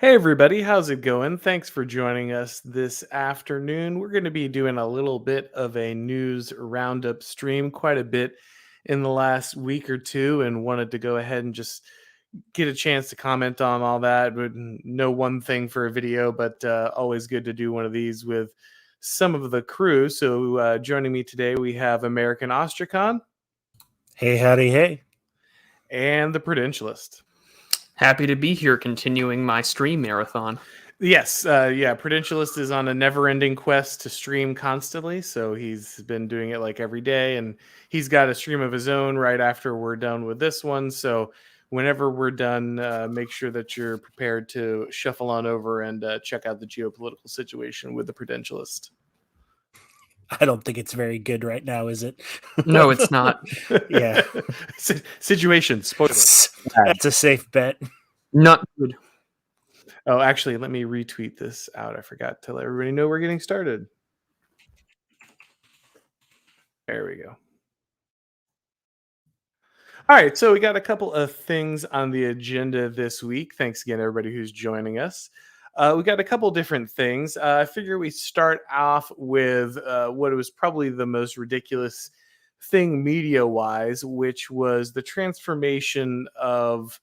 Hey everybody, how's it going? Thanks for joining us this afternoon. We're going to be doing a little bit of a news roundup stream, quite a bit in the last week or two, and wanted to go ahead and just get a chance to comment on all that. Wouldn't know one thing for a video, but always good to do one of these with some of the crew. So joining me today, we have American Ostrakon Hey, howdy, hey. and the Prudentialist. Happy to be here continuing my stream marathon. Yes, Prudentialist is on a never-ending quest to stream constantly, so he's been doing it like every day, and he's got a stream of his own right after we're done with this one. So whenever we're done, make sure that you're prepared to shuffle on over and check out the geopolitical situation with the Prudentialist. I don't think it's very good right now, is it? No, it's not. Yeah. Situation, spoiler. That's a safe bet. Not good. Oh, actually, let me retweet this out. I forgot to let everybody know we're getting started. There we go. All right, so we got a couple of things on the agenda this week. Thanks again, everybody who's joining us. We got a couple different things. I figure we start off with what was probably the most ridiculous thing media-wise, which was the transformation of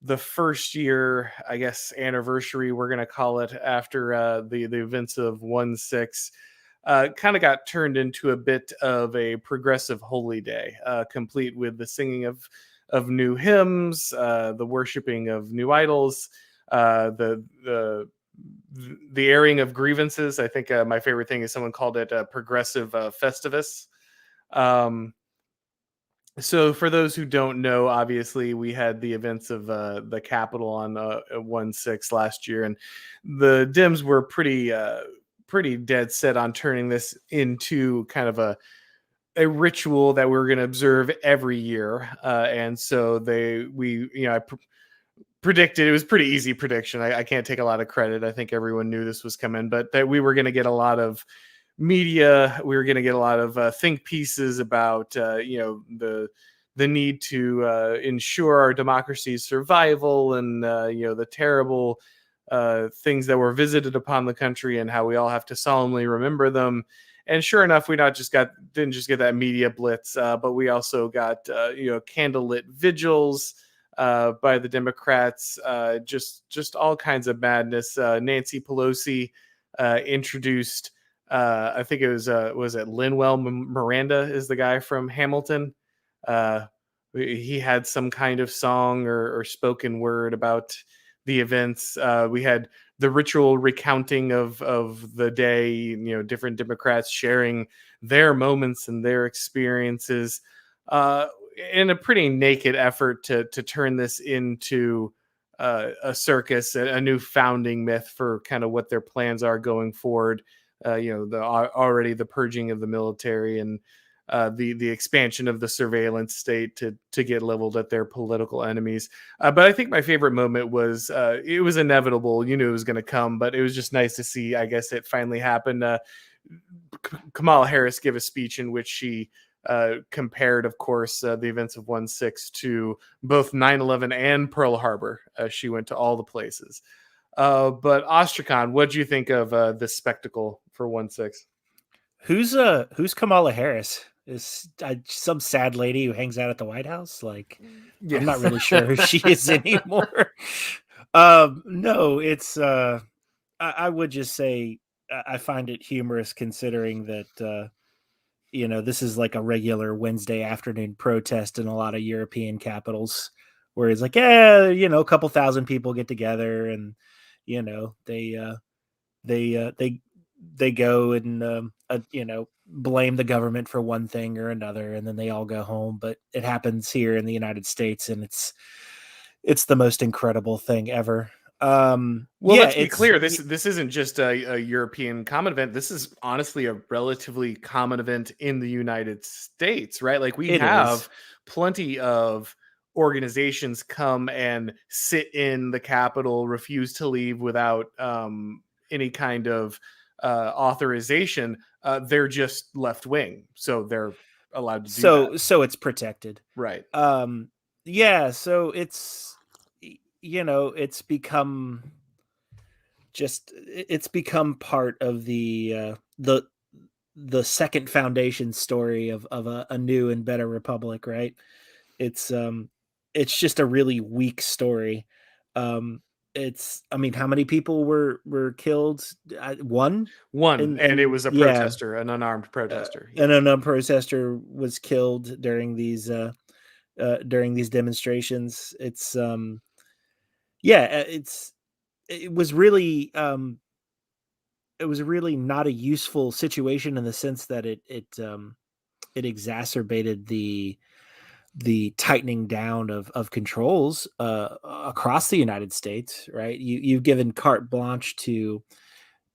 the first year, I guess, anniversary, we're going to call it, after the events of 1/6. Kind of got turned into a bit of a progressive holy day, complete with the singing of new hymns, the worshiping of new idols, the airing of grievances. I think my favorite thing is someone called it progressive Festivus. So for those who don't know, obviously we had the events of the Capitol on 1/6 last year, and the Dems were pretty dead set on turning this into kind of a ritual that we're going to observe every year. And so I predicted, it was pretty easy prediction. I can't take a lot of credit. I think everyone knew this was coming, but that we were going to get a lot of media. We were going to get a lot of think pieces about the need to ensure our democracy's survival, and the terrible things that were visited upon the country, and how we all have to solemnly remember them. And sure enough, we didn't just get that media blitz, but we also got candlelit vigils by the Democrats, just all kinds of madness. Nancy Pelosi introduced, I think it was it Lin-Manuel Miranda is the guy from Hamilton. He had some kind of song or spoken word about the events. We had the ritual recounting of the day, different Democrats sharing their moments and their experiences, in a pretty naked effort to turn this into a circus, a new founding myth for kind of what their plans are going forward. Already the purging of the military, and the expansion of the surveillance state to get leveled at their political enemies. But I think my favorite moment was, it was inevitable. You knew it was going to come, but it was just nice to see, I guess, it finally happened. Kamala Harris gave a speech in which she compared, of course, the events of 1/6 to both 9/11 and Pearl Harbor. She went to all the places. But Ostrakon, what do you think of this spectacle for 1/6? Who's Kamala Harris? Is some sad lady who hangs out at the White House? Like, Yes. I'm not really sure who she is anymore. No, it's I would just say I find it humorous, considering that this is like a regular Wednesday afternoon protest in a lot of European capitals, where it's like, a couple thousand people get together, and they go and blame the government for one thing or another, and then they all go home. But it happens here in the United States, and it's the most incredible thing ever. Let's be clear. This isn't just a European common event. This is honestly a relatively common event in the United States, right? Like, we have plenty of organizations come and sit in the Capitol, refuse to leave without any kind of authorization. They're just left wing, so they're allowed to do that. So it's protected, Right? So it's it's become it's become part of the second foundation story of a new and better republic, right? It's just a really weak story. I mean, how many people were killed? One? And it was a Yeah, protester, an unarmed protester. an unarmed protester was killed during these demonstrations. It was really not a useful situation in the sense that it exacerbated the tightening down of controls across the United States, right? You've given carte blanche to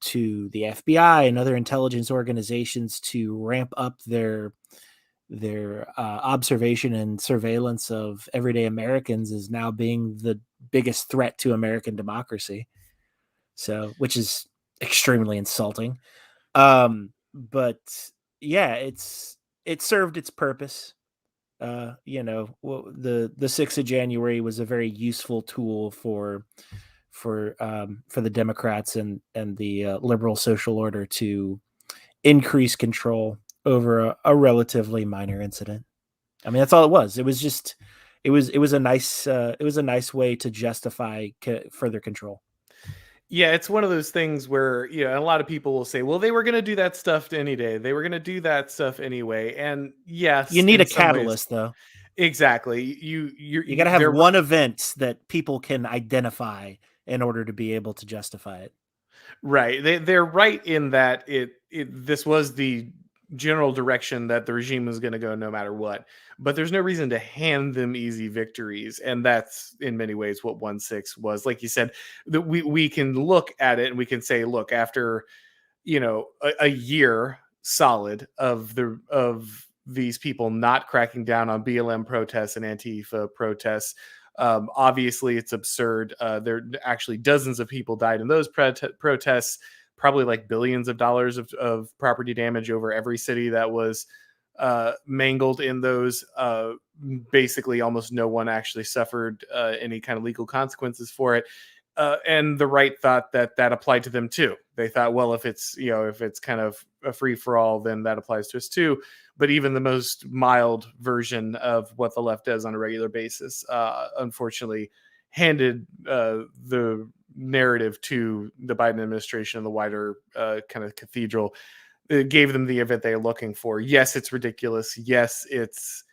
the FBI and other intelligence organizations to ramp up their observation and surveillance of everyday Americans as now being the biggest threat to American democracy. So, which is extremely insulting. But yeah, it served its purpose. The 6th of January was a very useful tool for the Democrats and the liberal social order to increase control over a relatively minor incident. I mean, that's all it was. It was just it was a nice way to justify further control. Yeah, it's one of those things where, a lot of people will say, well, they were going to do that stuff any day. They were going to do that stuff anyway. And yes, you need in a some ways- catalyst, though. Exactly. You got to have one event that people can identify in order to be able to justify it. Right. They're right in that this was the general direction that the regime was going to go no matter what. But there's no reason to hand them easy victories. And that's in many ways what 1/6 was. Like you said, that we can look at it and we can say, look, after, a year solid of these people not cracking down on BLM protests and Antifa protests, obviously it's absurd. There are actually dozens of people died in those protests, probably like billions of dollars of property damage over every city that was mangled in those. Basically almost no one actually suffered any kind of legal consequences for it. And the right thought that applied to them too. They thought, well, if it's kind of a free for all, then that applies to us too. But even the most mild version of what the left does on a regular basis, unfortunately, handed the narrative to the Biden administration and the wider kind of cathedral. It gave them the event they're looking for. Yes, it's ridiculous. Yes, it's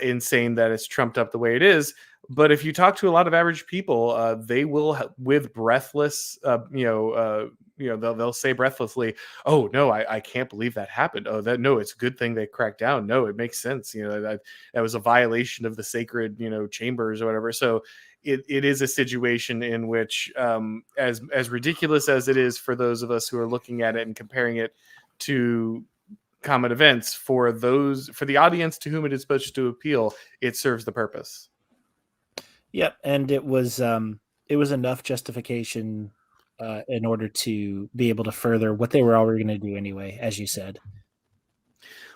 insane that it's trumped up the way it is. But if you talk to a lot of average people, they will, with breathless, they'll say breathlessly, "Oh no, I can't believe that happened. Oh, it's a good thing they cracked down. No, it makes sense. That was a violation of the sacred, chambers or whatever." So it is a situation in which, as ridiculous as it is for those of us who are looking at it and comparing it to common events, for the audience to whom it is supposed to appeal, it serves the purpose. Yep, and it was enough justification in order to be able to further what they were already going to do anyway, as you said.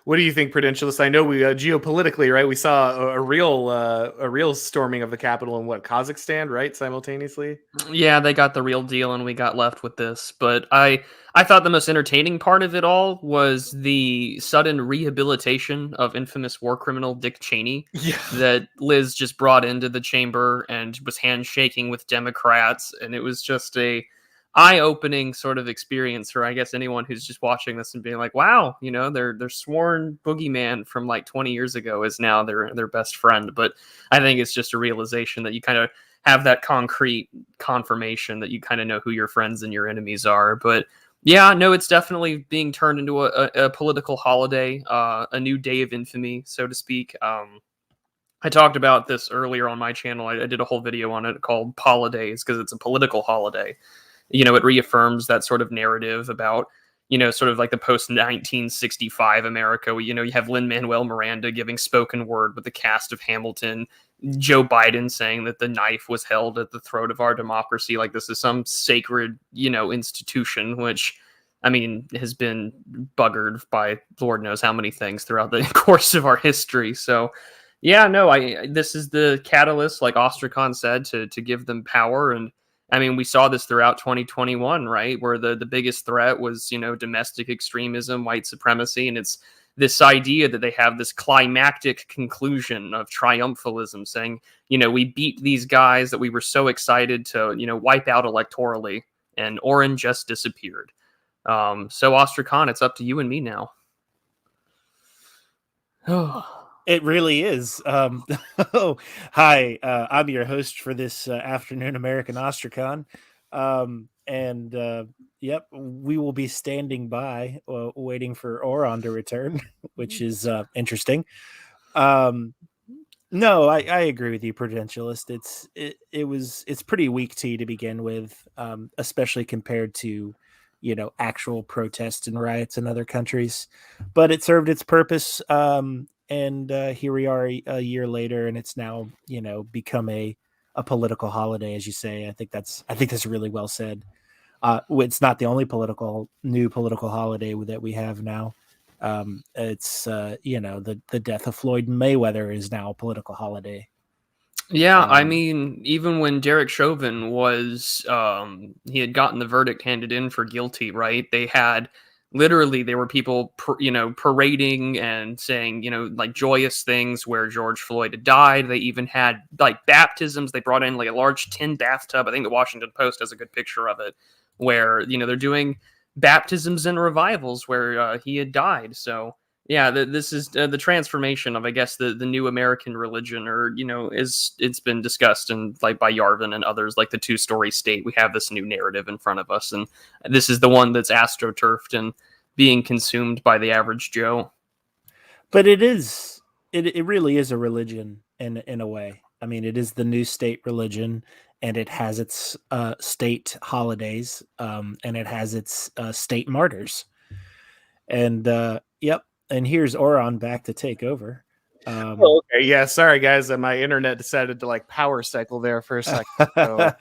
What do you think, Prudentialist? I know we geopolitically, right? We saw a real storming of the Capitol in Kazakhstan, right? Simultaneously. Yeah, they got the real deal, and we got left with this. But I thought the most entertaining part of it all was the sudden rehabilitation of infamous war criminal Dick Cheney. Yeah. That Liz just brought into the chamber and was handshaking with Democrats, and it was just a eye-opening sort of experience for, I guess, anyone who's just watching this and being like, wow, their sworn boogeyman from like 20 years ago is now their best friend. But I think it's just a realization that you kind of have that concrete confirmation that you kind of know who your friends and your enemies are. But yeah, no, it's definitely being turned into a political holiday, a new day of infamy, so to speak. I talked about this earlier on my channel. I did a whole video on it called Holidays because it's a political holiday. It reaffirms that sort of narrative about, sort of like the post-1965 America. You have Lin-Manuel Miranda giving spoken word with the cast of Hamilton, Joe Biden saying that the knife was held at the throat of our democracy. Like this is some sacred, institution, which, I mean, has been buggered by Lord knows how many things throughout the course of our history. So, yeah, no, this is the catalyst, like Ostrakon said, to give them power. And I mean, we saw this throughout 2021, right? Where the biggest threat was, domestic extremism, white supremacy. And it's this idea that they have this climactic conclusion of triumphalism saying, we beat these guys that we were so excited to, wipe out electorally, and Auron just disappeared. So Ostrakon, it's up to you and me now. It really is. Hi, I'm your host for this afternoon, American Ostrakon. Yep, we will be standing by, waiting for Auron to return, which is interesting. No, I agree with you, Prudentialist. It's pretty weak tea to begin with, especially compared to actual protests and riots in other countries. But it served its purpose. And here we are a year later, and it's now become a political holiday, as you say. I think that's really well said. It's not the only new political holiday that we have now. It's the death of Floyd Mayweather is now a political holiday. Yeah, I mean, even when Derek Chauvin was, he had gotten the verdict handed in for guilty, right? There were people, parading and saying, like joyous things where George Floyd had died. They even had like baptisms. They brought in like a large tin bathtub. I think the Washington Post has a good picture of it where, they're doing baptisms and revivals where he had died. So yeah, this is the transformation of, I guess, the new American religion, or it's been discussed and like by Yarvin and others, like the two-story state. We have this new narrative in front of us, and this is the one that's astroturfed and being consumed by the average Joe. But it really is a religion in a way. I mean, it is the new state religion, and it has its state holidays, and it has its state martyrs. And yep. And here's Auron back to take over. Okay, yeah, sorry guys, my internet decided to like power cycle there for a second. So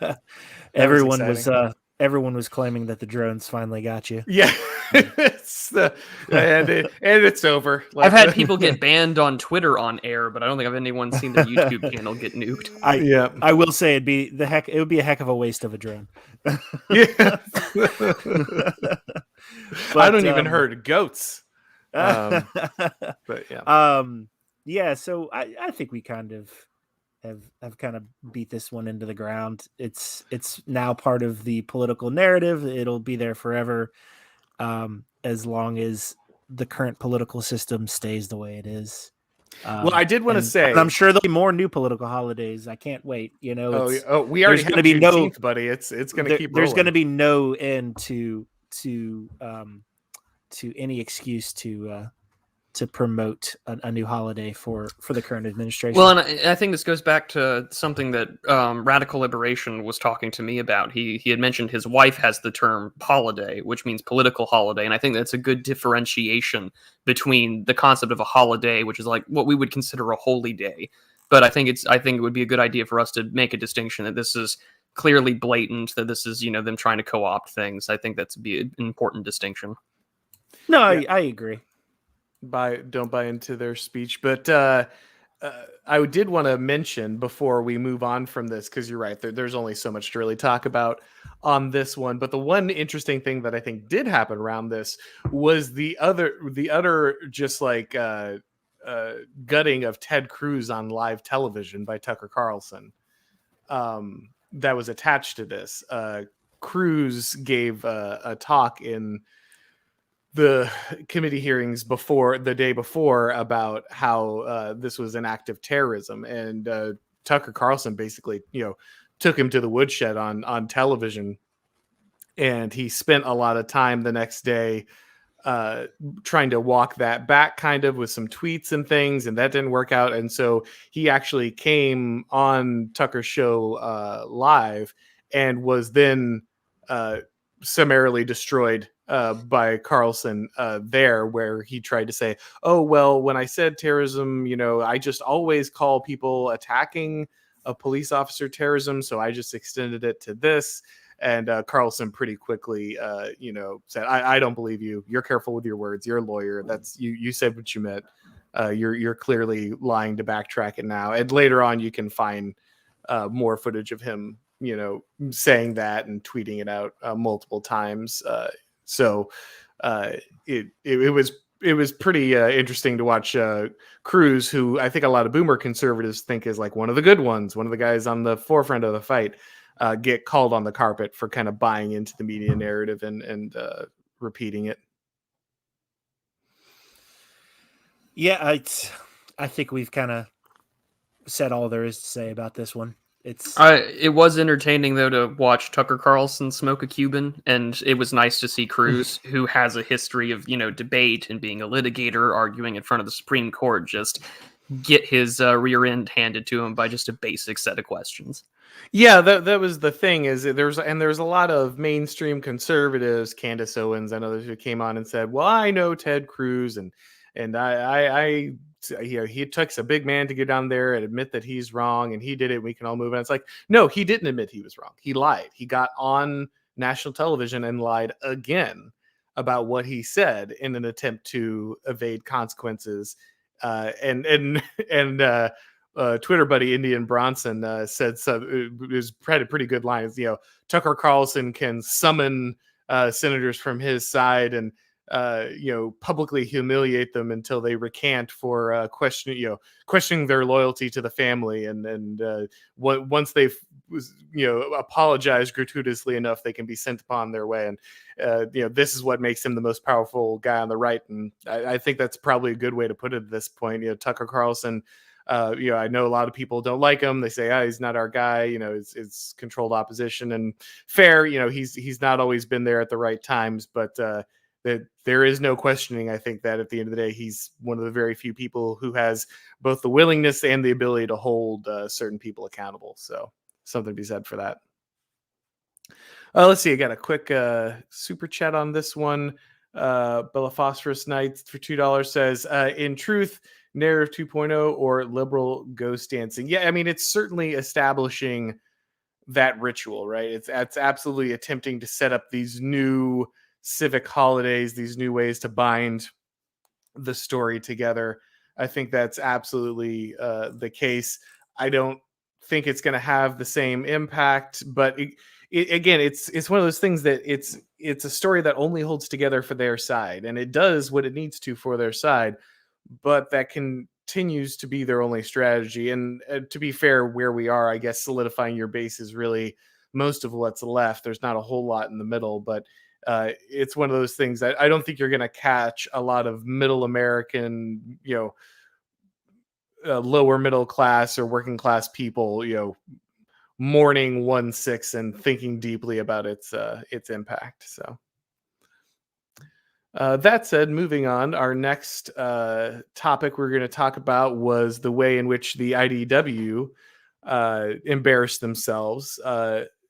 everyone was claiming that the drones finally got you. Yeah, and it's over. Like, I've had people get banned on Twitter on air, but I don't think I've anyone seen their YouTube channel get nuked. I will say it would be a heck of a waste of a drone. Yeah, but, I don't even hurt goats. But yeah. Yeah, so I think we kind of have kind of beat this one into the ground. It's now part of the political narrative. It'll be there forever, as long as the current political system stays the way it is. Well, I did want to say, and I'm sure therell be more new political holidays. I can't wait. We already have Juneteenth, buddy. It's going to keep. There's going to be no end to any excuse to promote a new holiday for the current administration. Well, and I think this goes back to something that Radical Liberation was talking to me about. He had mentioned his wife has the term holiday, which means political holiday, and I think that's a good differentiation between the concept of a holiday, which is like what we would consider a holy day. But I think it would be a good idea for us to make a distinction that this is clearly blatant, that this is them trying to co-opt things. I think that's be an important distinction. No, yeah. I agree. Don't buy into their speech, but I did want to mention before we move on from this, because you're right, there's only so much to really talk about on this one. But the one interesting thing that I think did happen around this was the other just like gutting of Ted Cruz on live television by Tucker Carlson that was attached to this. Cruz gave a talk in the committee hearings the day before about how this was an act of terrorism, and Tucker Carlson basically took him to the woodshed on television, and he spent a lot of time the next day trying to walk that back kind of with some tweets and things, and that didn't work out. And so he actually came on Tucker's show live and was then summarily destroyed by Carlson there, where he tried to say, oh, well, when I said terrorism, I just always call people attacking a police officer terrorism, so I just extended it to this. And Carlson pretty quickly, said, I don't believe you. You're careful with your words. You're a lawyer. That's you said what you meant. You're clearly lying to backtrack it now. And later on, you can find more footage of him saying that and tweeting it out multiple times. So it was pretty interesting to watch Cruz, who I think a lot of boomer conservatives think is like one of the good ones, one of the guys on the forefront of the fight, get called on the carpet for kind of buying into the media narrative and repeating it. Yeah, I think we've kind of said all there is to say about this one. It was entertaining though to watch Tucker Carlson smoke a Cuban, and it was nice to see Cruz, who has a history of debate and being a litigator, arguing in front of the Supreme Court, just get his rear end handed to him by just a basic set of questions. Yeah, that was the thing. Is there's a lot of mainstream conservatives, Candace Owens and others, who came on and said, "Well, I know Ted Cruz, and I he takes a big man to get down there and admit that he's wrong, and he did it. We can all move." And it's like, no, he didn't admit he was wrong. He lied. He got on national television and lied again about what he said in an attempt to evade consequences. And Twitter buddy Indian Bronson said it was pretty good lines. Tucker Carlson can summon senators from his side and publicly humiliate them until they recant for questioning their loyalty to the family, and once they've apologized gratuitously enough, they can be sent upon their way. And this is what makes him the most powerful guy on the right. And I think that's probably a good way to put it at this point. Tucker Carlson, I know a lot of people don't like him. They say, he's not our guy. It's controlled opposition, and fair. He's not always been there at the right times, but there is no questioning, I think, that at the end of the day, he's one of the very few people who has both the willingness and the ability to hold certain people accountable. So something to be said for that. Let's see. I got a quick super chat on this one. Bella Phosphorus Knights for $2 says, in truth, narrative 2.0 or liberal ghost dancing. Yeah, I mean, it's certainly establishing that ritual, right? It's absolutely attempting to set up these new civic holidays, these new ways to bind the story together. I think that's absolutely the case. I don't think it's going to have the same impact, but again, it's one of those things that it's a story that only holds together for their side, and it does what it needs to for their side, but that continues to be their only strategy. And to be fair, where we are, I guess, solidifying your base is really most of what's left. There's not a whole lot in the middle, but it's one of those things that I don't think you're going to catch a lot of middle American, lower middle class or working class people, mourning 1/6 and thinking deeply about its impact. So that said, moving on, our next topic we're going to talk about was the way in which the IDW embarrassed themselves.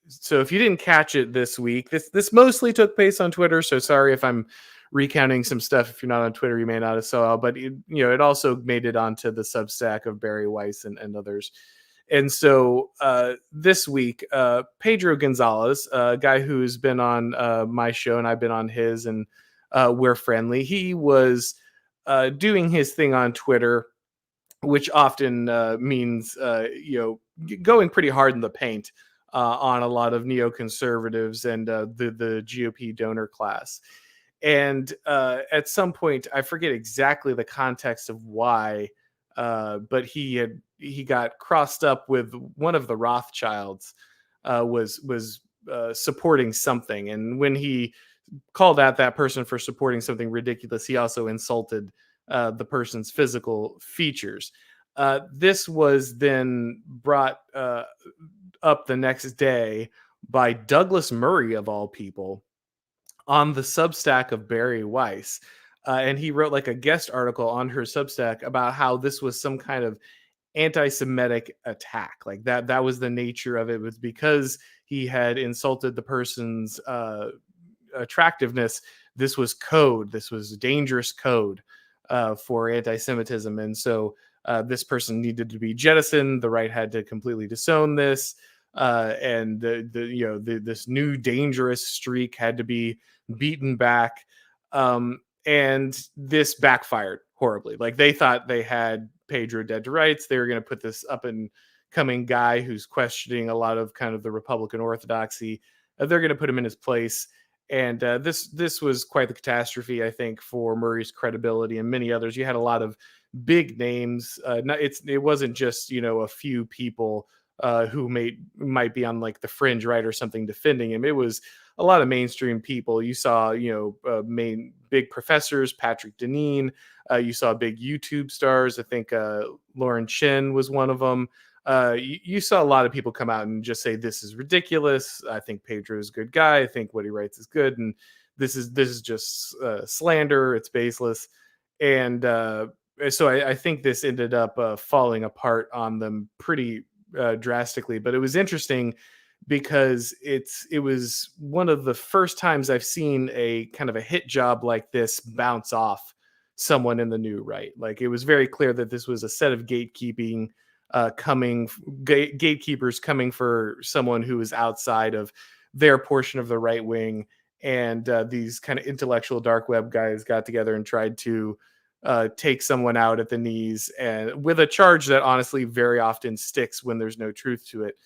So if you didn't catch it this week, this mostly took place on Twitter. So sorry if I'm recounting some stuff. If you're not on Twitter, you may not have saw, but it also made it onto the Substack of Barry Weiss and others. And so this week, Pedro Gonzalez, a guy who's been on my show and I've been on his, and we're friendly. He was doing his thing on Twitter, which often means going pretty hard in the paint on a lot of neoconservatives and the GOP donor class. And at some point, I forget exactly the context of why, but he got crossed up with one of the Rothschilds, was supporting something, and when he called out that person for supporting something ridiculous, he also insulted the person's physical features. This was then brought up the next day by Douglas Murray, of all people, on the Substack of Barry Weiss. And he wrote like a guest article on her Substack about how this was some kind of anti-Semitic attack. Like that was the nature of it, was because he had insulted the person's attractiveness. This was code. This was dangerous code for anti-Semitism. And so this person needed to be jettisoned. The right had to completely disown this. And this new dangerous streak had to be beaten back. And this backfired horribly. Like, they thought they had Pedro dead to rights. They were going to put this up in coming guy who's questioning a lot of kind of the Republican orthodoxy. They're going to put him in his place. And this was quite the catastrophe, I think, for Murray's credibility and many others. You had a lot of big names. It wasn't just, you know, a few people who might be on like the fringe right or something defending him. It was a lot of mainstream people. You saw, you know, main big professors, Patrick Deneen. You saw big YouTube stars. I think Lauren Chen was one of them. You saw a lot of people come out and just say this is ridiculous. I think Pedro is a good guy. I think what he writes is good, and this is just slander. It's baseless, and so I think this ended up falling apart on them pretty drastically. But it was interesting because it was one of the first times I've seen a kind of a hit job like this bounce off someone in the new right. Like it was very clear that this was a set of gatekeeping gatekeepers coming for someone who is outside of their portion of the right wing, and these kind of intellectual dark web guys got together and tried to take someone out at the knees, and with a charge that honestly very often sticks when there's no truth to it.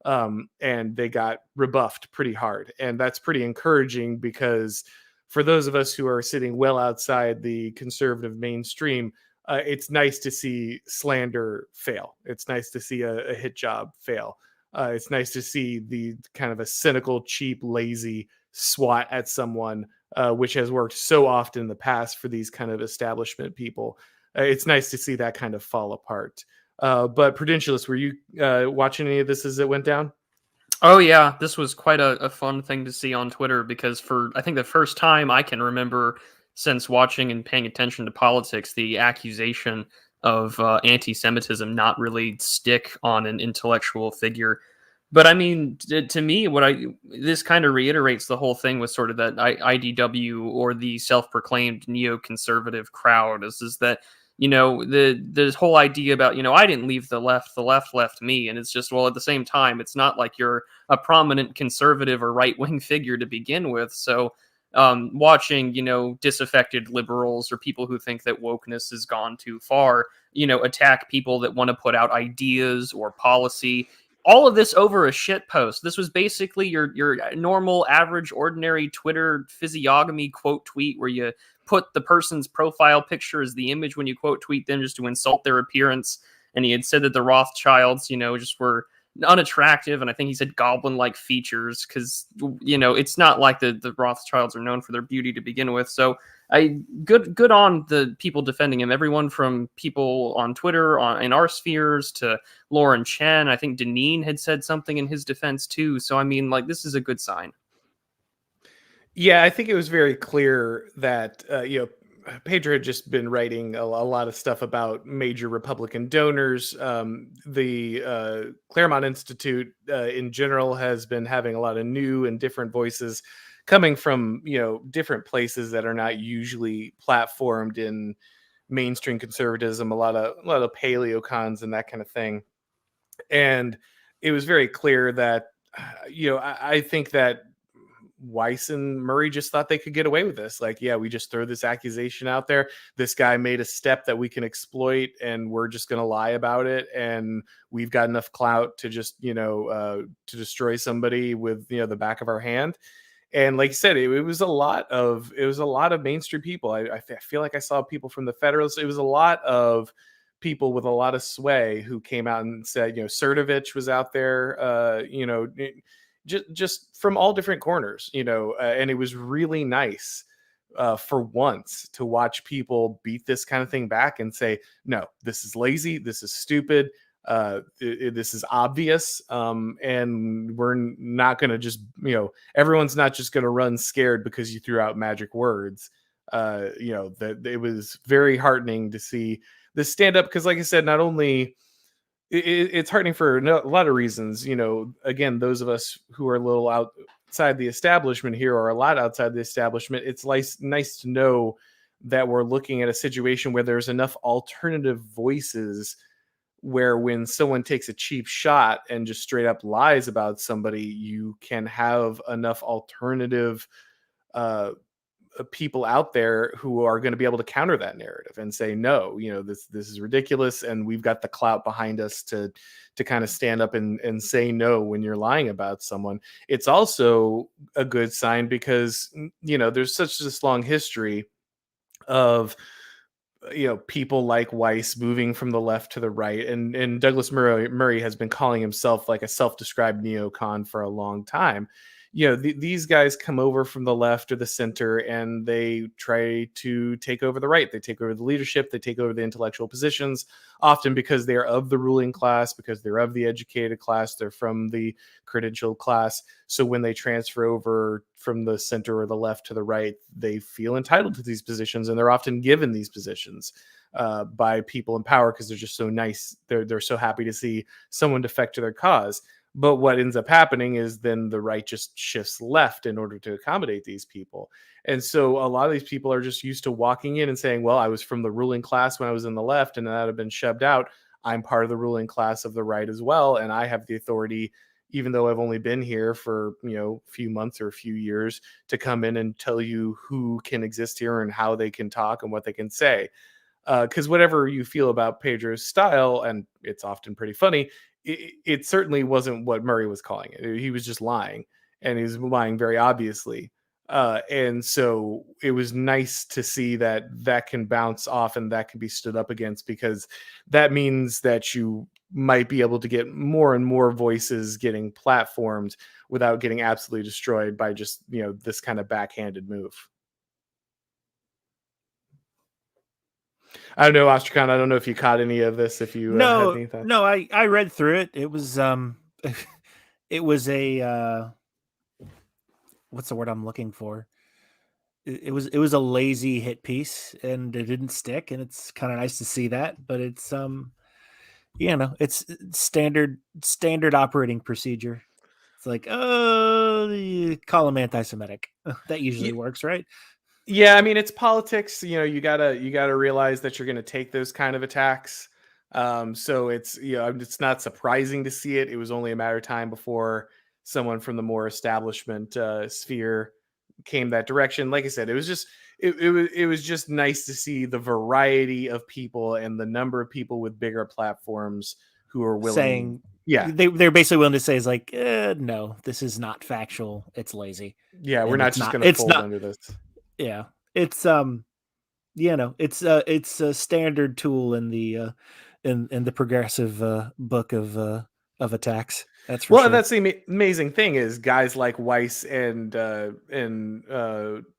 And they got rebuffed pretty hard, and that's pretty encouraging because for those of us who are sitting well outside the conservative mainstream, it's nice to see slander fail. It's nice to see a hit job fail. It's nice to see the kind of a cynical, cheap, lazy swat at someone, which has worked so often in the past for these kind of establishment people. It's nice to see that kind of fall apart. But Prudentialist, were you watching any of this as it went down? Oh yeah, this was quite a fun thing to see on Twitter because for I think the first time I can remember since watching and paying attention to politics, the accusation of anti-Semitism not really stick on an intellectual figure. But I mean, to me, this kind of reiterates the whole thing with sort of that IDW or the self-proclaimed neoconservative crowd is that, you know, the whole idea about, you know, I didn't leave the left left me, and it's just, well, at the same time, it's not like you're a prominent conservative or right-wing figure to begin with. So watching, you know, disaffected liberals or people who think that wokeness has gone too far, you know, attack people that want to put out ideas or policy. All of this over a shit post. This was basically your normal, average, ordinary Twitter physiognomy quote tweet where you put the person's profile picture as the image when you quote tweet them just to insult their appearance. And he had said that the Rothschilds, you know, just were unattractive, and I think he said goblin-like features because, you know, it's not like the Rothschilds are known for their beauty to begin with. So good on the people defending him. Everyone from people on Twitter in our spheres to Lauren Chen. I think Deneen had said something in his defense too. So I mean, like, this is a good sign. Yeah, I think it was very clear that you know, Pedro had just been writing a lot of stuff about major Republican donors. The Claremont Institute in general has been having a lot of new and different voices coming from, you know, different places that are not usually platformed in mainstream conservatism. A lot of paleocons and that kind of thing. And it was very clear that, you know, I think that Weiss and Murray just thought they could get away with this. Like, yeah, we just throw this accusation out there. This guy made a step that we can exploit, and we're just going to lie about it. And we've got enough clout to just, you know, to destroy somebody with, you know, the back of our hand. And like you said, it was a lot of mainstream people. I feel like I saw people from the Federalists. It was a lot of people with a lot of sway who came out and said, you know, Cernovich was out there, you know, just from all different corners, you know, and it was really nice for once to watch people beat this kind of thing back and say, no, this is lazy, this is stupid, this is obvious, and we're not going to just, you know, everyone's not just going to run scared because you threw out magic words. You know, that it was very heartening to see this stand up because, like I said, not only it's heartening for a lot of reasons. You know, again, those of us who are a little outside the establishment here, or a lot outside the establishment, it's nice to know that we're looking at a situation where there's enough alternative voices where when someone takes a cheap shot and just straight up lies about somebody, you can have enough alternative people out there who are going to be able to counter that narrative and say, no, this is ridiculous, and we've got the clout behind us to kind of stand up and say no when you're lying about someone. It's also a good sign because there's such this long history of people like Weiss moving from the left to the right, and Douglas Murray has been calling himself like a self-described neocon for a long time. These guys come over from the left or the center, and they try to take over the right. They take over the leadership. They take over the intellectual positions, often because they're of the ruling class, because they're of the educated class. They're from the credentialed class. So when they transfer over from the center or the left to the right, they feel entitled to these positions, and they're often given these positions by people in power because they're just so nice. They're so happy to see someone defect to their cause. But what ends up happening is then the right just shifts left in order to accommodate these people. And so a lot of these people are just used to walking in and saying, well, I was from the ruling class when I was in the left, and that had been shoved out. I'm part of the ruling class of the right as well, and I have the authority, even though I've only been here for a few months or a few years, to come in and tell you who can exist here and how they can talk and what they can say. Because whatever you feel about Pedro's style, and it's often pretty funny, it certainly wasn't what Murray was calling it. He was just lying, and he was lying very obviously. And so it was nice to see that can bounce off and that can be stood up against, because that means that you might be able to get more and more voices getting platformed without getting absolutely destroyed by just this kind of backhanded move. I don't know, Ostrakon, I don't know if you caught any of this, if you had any thoughts. No, I read through it. It was it was a what's the word I'm looking for? It was a lazy hit piece, and it didn't stick, and it's kind of nice to see that. But it's it's standard operating procedure. It's like, you call them anti-Semitic. That usually works, right? Yeah, I mean, it's politics. You gotta realize that you're gonna take those kind of attacks. So it's not surprising to see it. It was only a matter of time before someone from the more establishment sphere came that direction. Like I said, it was just nice to see the variety of people and the number of people with bigger platforms who are willing. Saying, yeah, they're basically willing to say is like, no, this is not factual. It's lazy. Yeah, we're not just going to fold under this. Yeah, it's it's a standard tool in the in the progressive book of attacks. That's for sure. That's the amazing thing is guys like Weiss and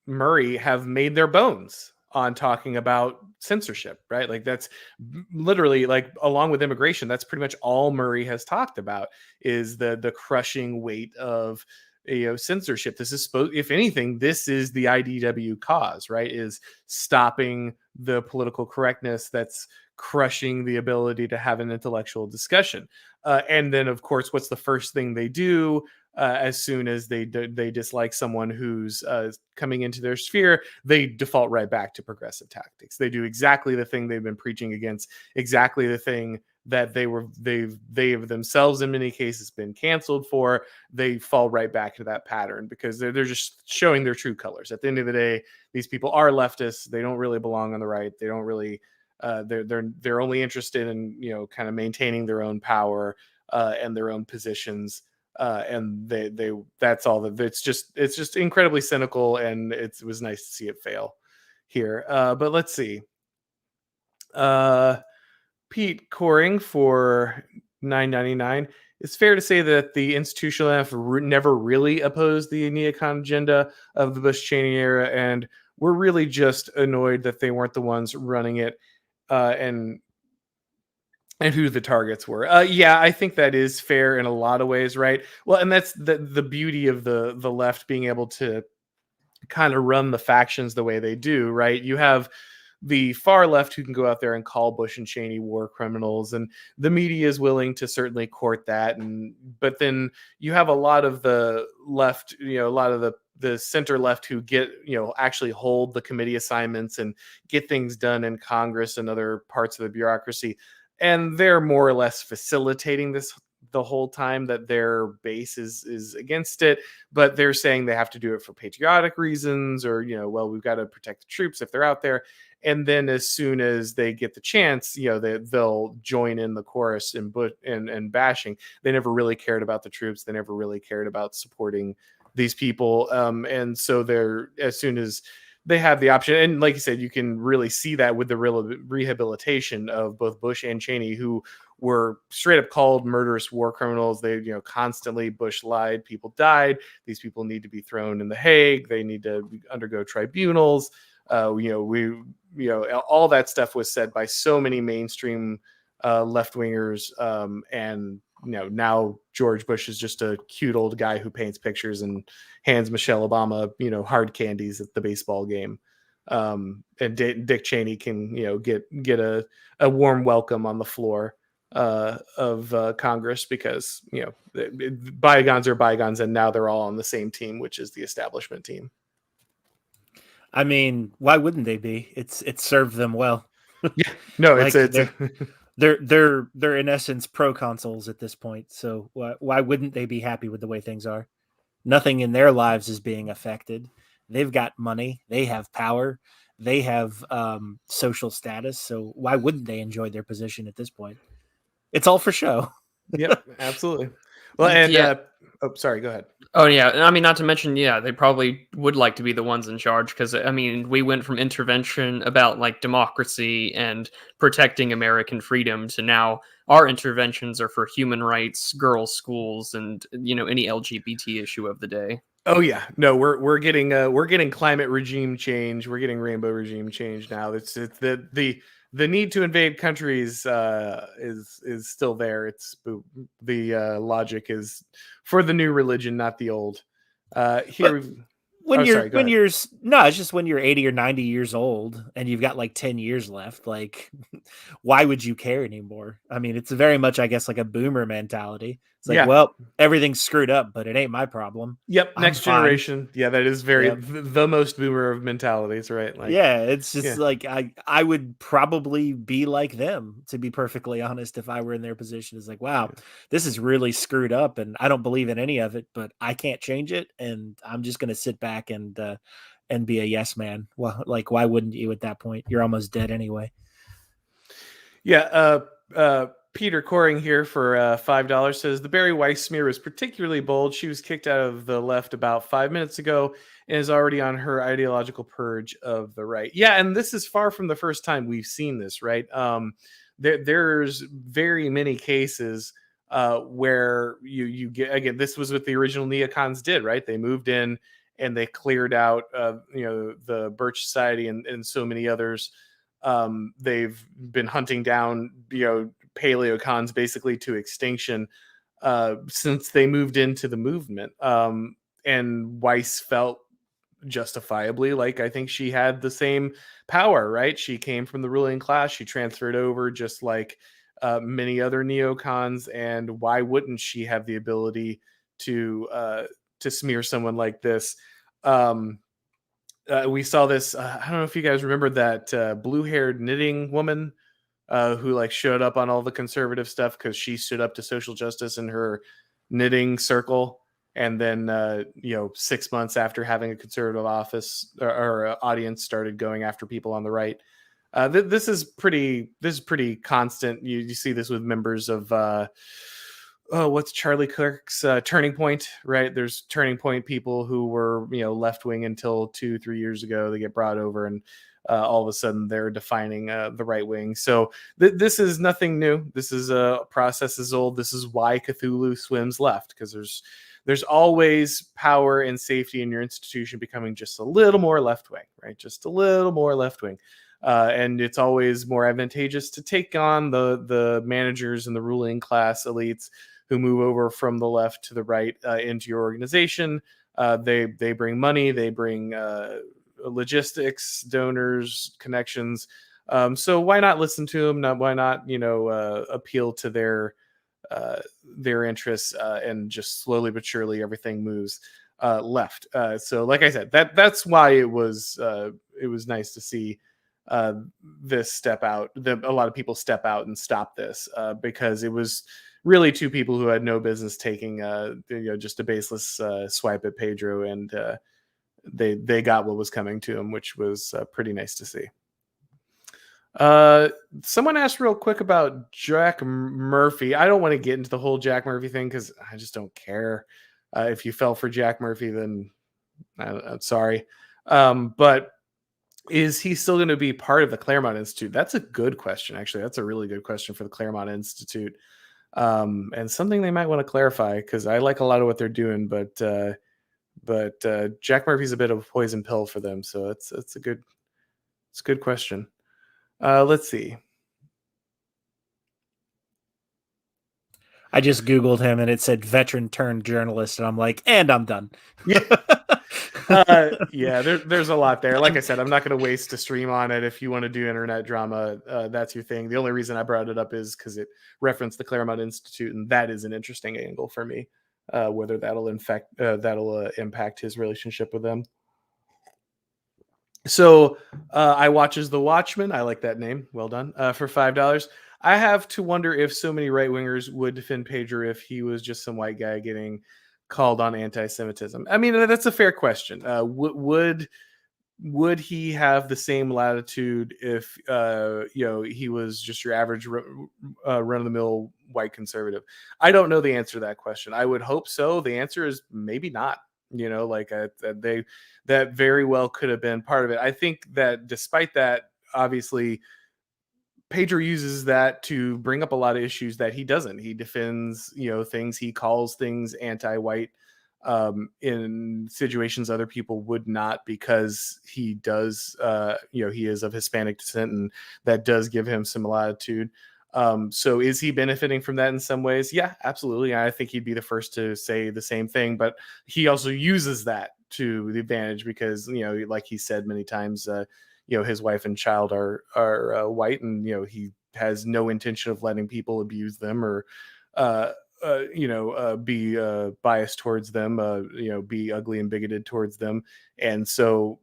Murray have made their bones on talking about censorship, right? Like that's literally, like, along with immigration, that's pretty much all Murray has talked about is the crushing weight of censorship. This is supposed, if anything, this is the IDW cause, right? Is stopping the political correctness that's crushing the ability to have an intellectual discussion. And then, of course, what's the first thing they do as soon as they dislike someone who's coming into their sphere? They default right back to progressive tactics. They do exactly the thing they've been preaching against, exactly the thing that they've themselves in many cases been canceled for. They fall right back to that pattern because they're just showing their true colors. At the end of the day, these people are leftists. They don't really belong on the right. They don't really. They're only interested in kind of maintaining their own power and their own positions, and they that's all that. It's just incredibly cynical, and it was nice to see it fail here. But let's see. Pete Coring for $9.99. It's fair to say that the institutional left never really opposed the neocon agenda of the Bush-Cheney era, and we're really just annoyed that they weren't the ones running it. And who the targets were. Yeah, I think that is fair in a lot of ways, right? Well, and that's the beauty of the left being able to kind of run the factions the way they do, right? You have the far left who can go out there and call Bush and Cheney war criminals, and the media is willing to certainly court that. But then you have a lot of the left, a lot of the center left who get, actually hold the committee assignments and get things done in Congress and other parts of the bureaucracy. And they're more or less facilitating the whole time that their base is against it, but they're saying they have to do it for patriotic reasons, or, well, we've got to protect the troops if they're out there. And then as soon as they get the chance, they'll join in the chorus and bashing. They never really cared about the troops. They never really cared about supporting these people. And so as soon as they have the option, and like you said, you can really see that with the rehabilitation of both Bush and Cheney, who were straight up called murderous war criminals. They, constantly, Bush lied, people died. These people need to be thrown in The Hague. They need to undergo tribunals. All that stuff was said by so many mainstream left-wingers. And now George Bush is just a cute old guy who paints pictures and hands Michelle Obama, hard candies at the baseball game. And Dick Cheney can, get a warm welcome on the floor of Congress, because, bygones are bygones, and now they're all on the same team, which is the establishment team. I mean, why wouldn't they be? It's served them well. Yeah, no, Like, it's they're in essence proconsuls at this point. So why wouldn't they be happy with the way things are? Nothing in their lives is being affected. They've got money. They have power. They have social status. So why wouldn't they enjoy their position at this point? It's all for show. Yep, absolutely. Well, and sorry, go ahead. Oh yeah, I mean, not to mention, they probably would like to be the ones in charge, because I mean, we went from intervention about like democracy and protecting American freedom to now our interventions are for human rights, girls' schools, and any LGBT issue of the day. Oh yeah, no, we're getting climate regime change. We're getting rainbow regime change now. It's the need to invade countries is still there. It's the logic is for the new religion, not the old. It's just when you're 80 or 90 years old and you've got like 10 years left, like why would you care anymore? I mean, it's very much, I guess, like a boomer mentality. It's like, well, everything's screwed up, but it ain't my problem. Yep. Next generation. Yeah, that is the most boomer of mentalities, right? Like, it's just like I would probably be like them, to be perfectly honest, if I were in their position. It's like, wow, this is really screwed up and I don't believe in any of it, but I can't change it. And I'm just going to sit back and be a yes man. Well, like, why wouldn't you at that point? You're almost dead anyway. Yeah. Peter Coring here for $5 says the Barry Weiss smear was particularly bold. She was kicked out of the left about 5 minutes ago and is already on her ideological purge of the right. Yeah, and this is far from the first time we've seen this, right? There's very many cases where you get, again, this was what the original neocons did, right? They moved in and they cleared out the Birch Society and so many others. They've been hunting down paleocons basically to extinction since they moved into the movement. And Weiss felt justifiably like I think she had the same power, right? She came from the ruling class. She transferred over just like many other neocons. And why wouldn't she have the ability to smear someone like this? We saw this. I don't know if you guys remember that blue-haired knitting woman who like showed up on all the conservative stuff because she stood up to social justice in her knitting circle. And then, 6 months after having a conservative office or audience, started going after people on the right. This is pretty constant. You see this with members of what's Charlie Kirk's Turning Point, right? There's Turning Point people who were left wing until 2-3 years ago. They get brought over and all of a sudden they're defining the right wing. So this is nothing new. This is a process is old. This is why Cthulhu swims left, because there's always power and safety in your institution becoming just a little more left wing, right? Just a little more left wing. And it's always more advantageous to take on the managers and the ruling class elites who move over from the left to the right into your organization. They bring money, they bring logistics, donors, connections. So why not listen to them? Why not appeal to their interests and just slowly but surely everything moves left. So like I said, that's why it was nice to see this step out. A lot of people step out and stop this because it was really two people who had no business taking just a baseless swipe at Pedro, and they got what was coming to him, which was pretty nice to see. Someone asked real quick about Jack Murphy. I don't want to get into the whole Jack Murphy thing because I just don't care. If you fell for Jack Murphy, then I'm sorry. But is he still going to be part of the Claremont Institute? That's a good question. Actually, that's a really good question for the Claremont Institute. And something they might want to clarify, because I like a lot of what they're doing, but Jack Murphy's a bit of a poison pill for them. So it's a good question. Let's see. I just Googled him and it said veteran turned journalist, and I'm like, and I'm done. Yeah. There's a lot there. Like I said, I'm not going to waste a stream on it. If you want to do internet drama, that's your thing. The only reason I brought it up is because it referenced the Claremont Institute, and that is an interesting angle for me. Whether that'll impact his relationship with them. So I watches The Watchmen. I like that name. Well done. For $5. I have to wonder if so many right wingers would defend Pedro if he was just some white guy getting called on anti-Semitism. I mean, that's a fair question. Would he have the same latitude if he was just your average run-of-the-mill white conservative? I don't know the answer to that question. I would hope so. The answer is maybe not. That very well could have been part of it. I think that despite that, obviously, Pedro uses that to bring up a lot of issues that he doesn't. He defends, things, he calls things anti-white in situations other people would not, because he does, he is of Hispanic descent, and that does give him some latitude. So is he benefiting from that in some ways? Yeah, absolutely. I think he'd be the first to say the same thing, but he also uses that to the advantage because, like he said many times, his wife and child are white, and, he has no intention of letting people abuse them or, be biased towards them, be ugly and bigoted towards them. And so,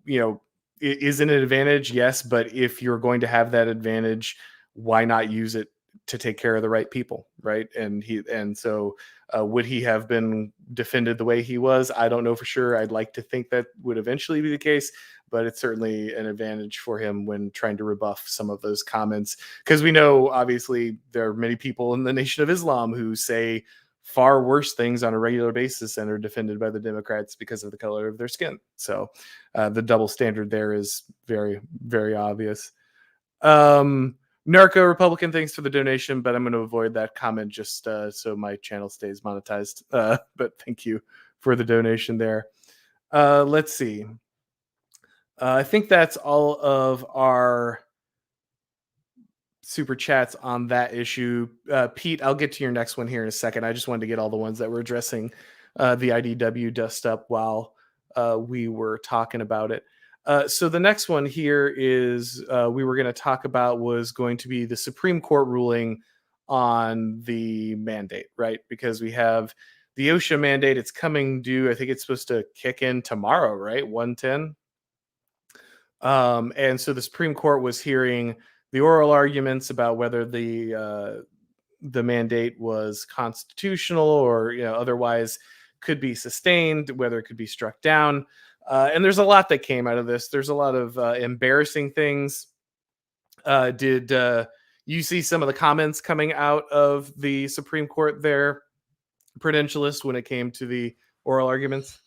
is it an advantage? Yes. But if you're going to have that advantage, why not use it to take care of the right people? Right. And so would he have been defended the way he was? I don't know for sure. I'd like to think that would eventually be the case, but it's certainly an advantage for him when trying to rebuff some of those comments. Because we know, obviously, there are many people in the Nation of Islam who say far worse things on a regular basis and are defended by the Democrats because of the color of their skin. So the double standard there is very, very obvious. Narco Republican, thanks for the donation, but I'm going to avoid that comment just so my channel stays monetized. But thank you for the donation there. Let's see. I think that's all of our super chats on that issue. Pete, I'll get to your next one here in a second. I just wanted to get all the ones that were addressing the IDW dust up while we were talking about it. So the next one here is we were going to talk about was going to be the Supreme Court ruling on the mandate, right? Because we have the OSHA mandate. It's coming due. I think it's supposed to kick in tomorrow, right? 110. And so the Supreme Court was hearing the oral arguments about whether the mandate was constitutional or otherwise could be sustained, whether it could be struck down. And there's a lot that came out of this. There's a lot of embarrassing things. Did you see some of the comments coming out of the Supreme Court there, Prudentialist, when it came to the oral arguments?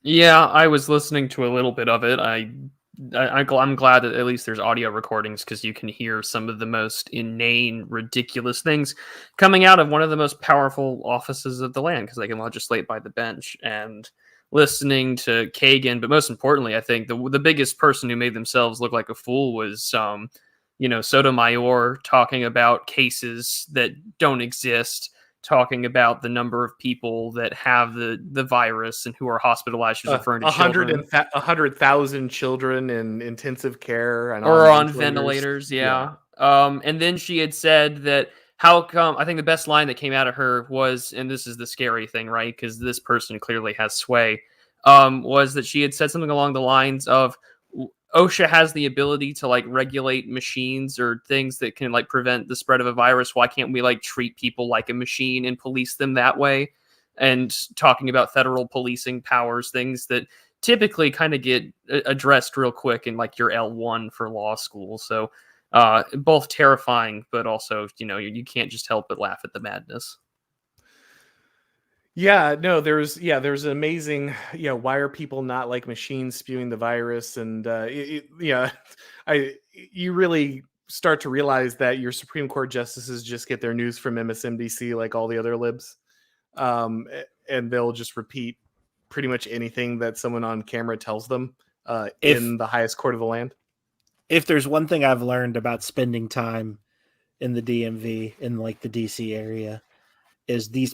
Yeah, I was listening to a little bit of it. I'm glad that at least there's audio recordings because you can hear some of the most inane, ridiculous things coming out of one of the most powerful offices of the land because they can legislate by the bench. And listening to Kagan, but most importantly, I think the biggest person who made themselves look like a fool was, Sotomayor talking about cases that don't exist, talking about the number of people that have the virus and who are hospitalized, referring to 100,000 children in intensive care and or on ventilators. Yeah. And then she had said that how come, I think the best line that came out of her was, and this is the scary thing, right? Because this person clearly has sway, was that she had said something along the lines of, OSHA has the ability to like regulate machines or things that can like prevent the spread of a virus, why can't we like treat people like a machine and police them that way? And talking about federal policing powers, things that typically kind of get addressed real quick in like your L1 for law school. So both terrifying, but also, you can't just help but laugh at the madness. Yeah, no, there's an amazing, why are people not like machines spewing the virus? And you really start to realize that your Supreme Court justices just get their news from MSNBC like all the other libs. And they'll just repeat pretty much anything that someone on camera tells them in the highest court of the land. If there's one thing I've learned about spending time in the DMV, in like the DC area, is the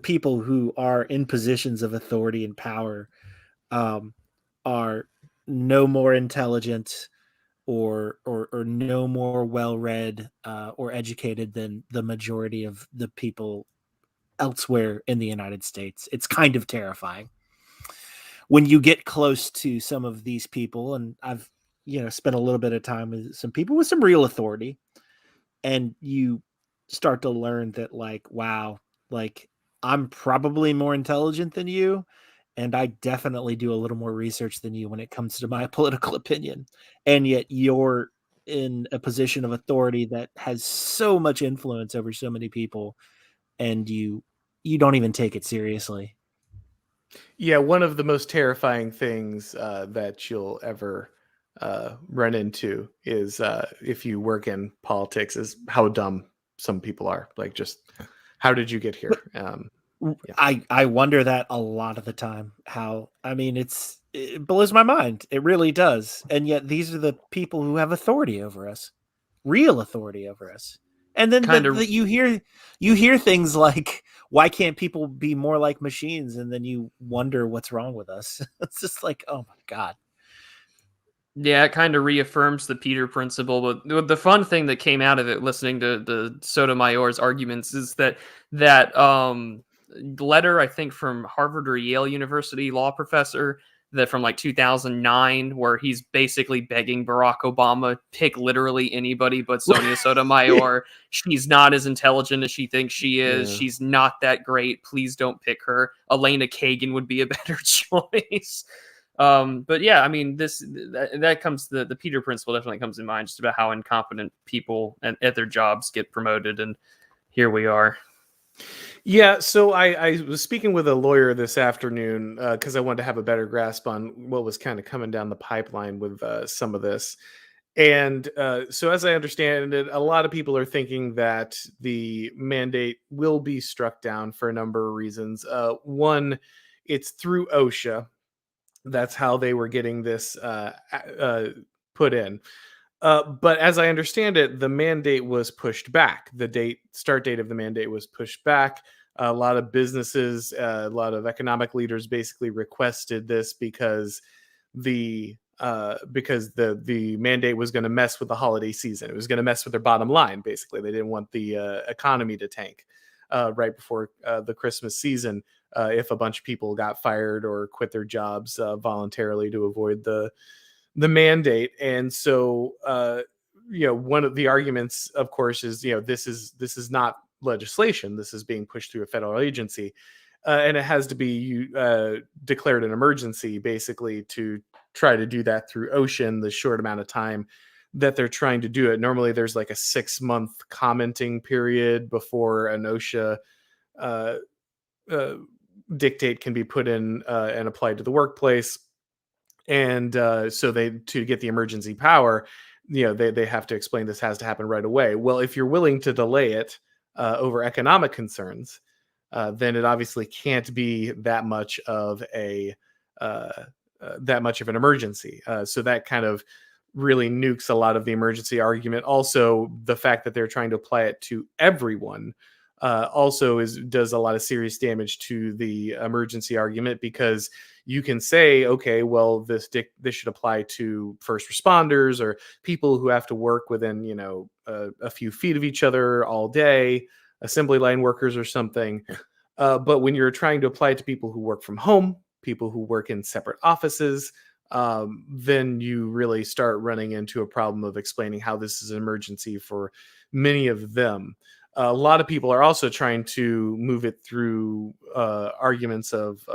people who are in positions of authority and power are no more intelligent or no more well-read or educated than the majority of the people elsewhere in the United States. It's kind of terrifying when you get close to some of these people. And I've, spent a little bit of time with some people with some real authority, and you start to learn that like, wow, like I'm probably more intelligent than you. And I definitely do a little more research than you when it comes to my political opinion. And yet you're in a position of authority that has so much influence over so many people, and you don't even take it seriously. Yeah, one of the most terrifying things that you'll ever run into is if you work in politics, is how dumb some people are. Like, just how did you get here? I wonder that a lot of the time. It blows my mind. It really does. And yet these are the people who have authority over us, real authority over us. And then you hear things like, why can't people be more like machines? And then you wonder what's wrong with us. It's just like, oh my God. Yeah, it kind of reaffirms the Peter principle. But the fun thing that came out of it, listening to the Sotomayor's arguments, is that letter, I think, from Harvard or Yale University law professor, that from like 2009, where he's basically begging Barack Obama, pick literally anybody but Sonia Sotomayor. She's not as intelligent as she thinks she is. Yeah. She's not that great. Please don't pick her. Elena Kagan would be a better choice. But yeah, I mean, that comes, the Peter principle definitely comes in mind, just about how incompetent people at their jobs get promoted, and here we are. Yeah, so I was speaking with a lawyer this afternoon because I wanted to have a better grasp on what was kind of coming down the pipeline with some of this. And so as I understand it, a lot of people are thinking that the mandate will be struck down for a number of reasons. One, it's through OSHA. That's how they were getting this put in. But as I understand it, the mandate was pushed back. The start date of the mandate was pushed back. A lot of businesses, a lot of economic leaders basically requested this because the mandate was going to mess with the holiday season. It was going to mess with their bottom line. Basically, they didn't want the economy to tank right before the Christmas season if a bunch of people got fired or quit their jobs voluntarily to avoid the mandate. And so one of the arguments, of course, is this is not legislation. This is being pushed through a federal agency, and it has to be declared an emergency, basically, to try to do that through OSHA in the short amount of time that they're trying to do it. Normally there's like a 6-month commenting period before an OSHA dictate can be put in and applied to the workplace. And so to get the emergency power, they have to explain this has to happen right away. Well, if you're willing to delay it over economic concerns, then it obviously can't be that much of an emergency. So that kind of really nukes a lot of the emergency argument. Also, the fact that they're trying to apply it to everyone also does a lot of serious damage to the emergency argument, because you can say, okay, well, this should apply to first responders or people who have to work within, a few feet of each other all day, assembly line workers or something. But when you're trying to apply it to people who work from home, people who work in separate offices, then you really start running into a problem of explaining how this is an emergency for many of them. A lot of people are also trying to move it through arguments of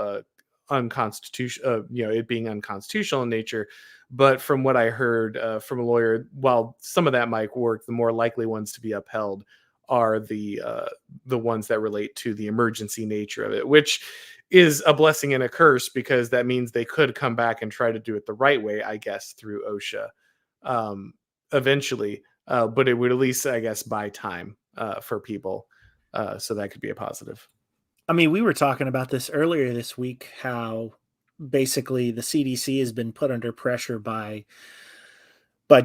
unconstitutional, it being unconstitutional in nature. But from what I heard from a lawyer, while some of that might work, the more likely ones to be upheld are the ones that relate to the emergency nature of it, which is a blessing and a curse, because that means they could come back and try to do it the right way, I guess, through OSHA eventually. But it would at least, I guess, buy time for people. So that could be a positive. I mean, we were talking about this earlier this week, how basically the CDC has been put under pressure by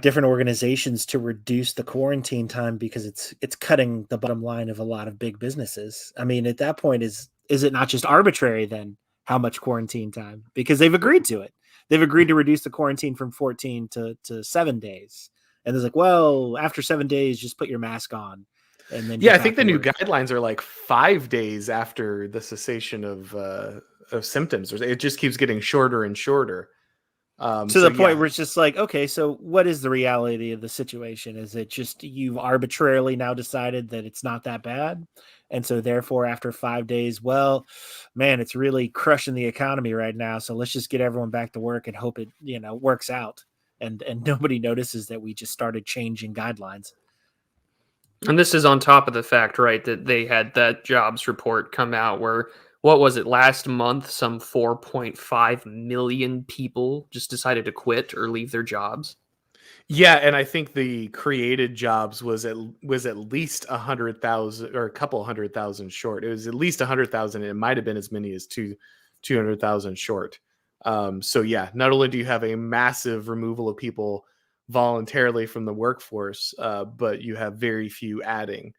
different organizations to reduce the quarantine time because it's cutting the bottom line of a lot of big businesses. I mean, at that point, is it not just arbitrary then how much quarantine time? Because they've agreed to it. They've agreed to reduce the quarantine from 14 to 7 days. And it's like, well, after 7 days, just put your mask on. And then I think the new guidelines are like 5 days after the cessation of symptoms. It just keeps getting shorter and shorter. To the point where it's just like, okay, so what is the reality of the situation? Is it just you've arbitrarily now decided that it's not that bad? And so therefore, after 5 days, well, man, it's really crushing the economy right now. So let's just get everyone back to work and hope it, works out. And nobody notices that we just started changing guidelines. And this is on top of the fact, right, that they had that jobs report come out where, what was it, last month, some 4.5 million people just decided to quit or leave their jobs. Yeah, and I think the created jobs was at least 100,000 or a couple 100,000 short. It was at least 100,000. It might have been as many as 200,000 short. So yeah, not only do you have a massive removal of people voluntarily from the workforce, but you have very few adding.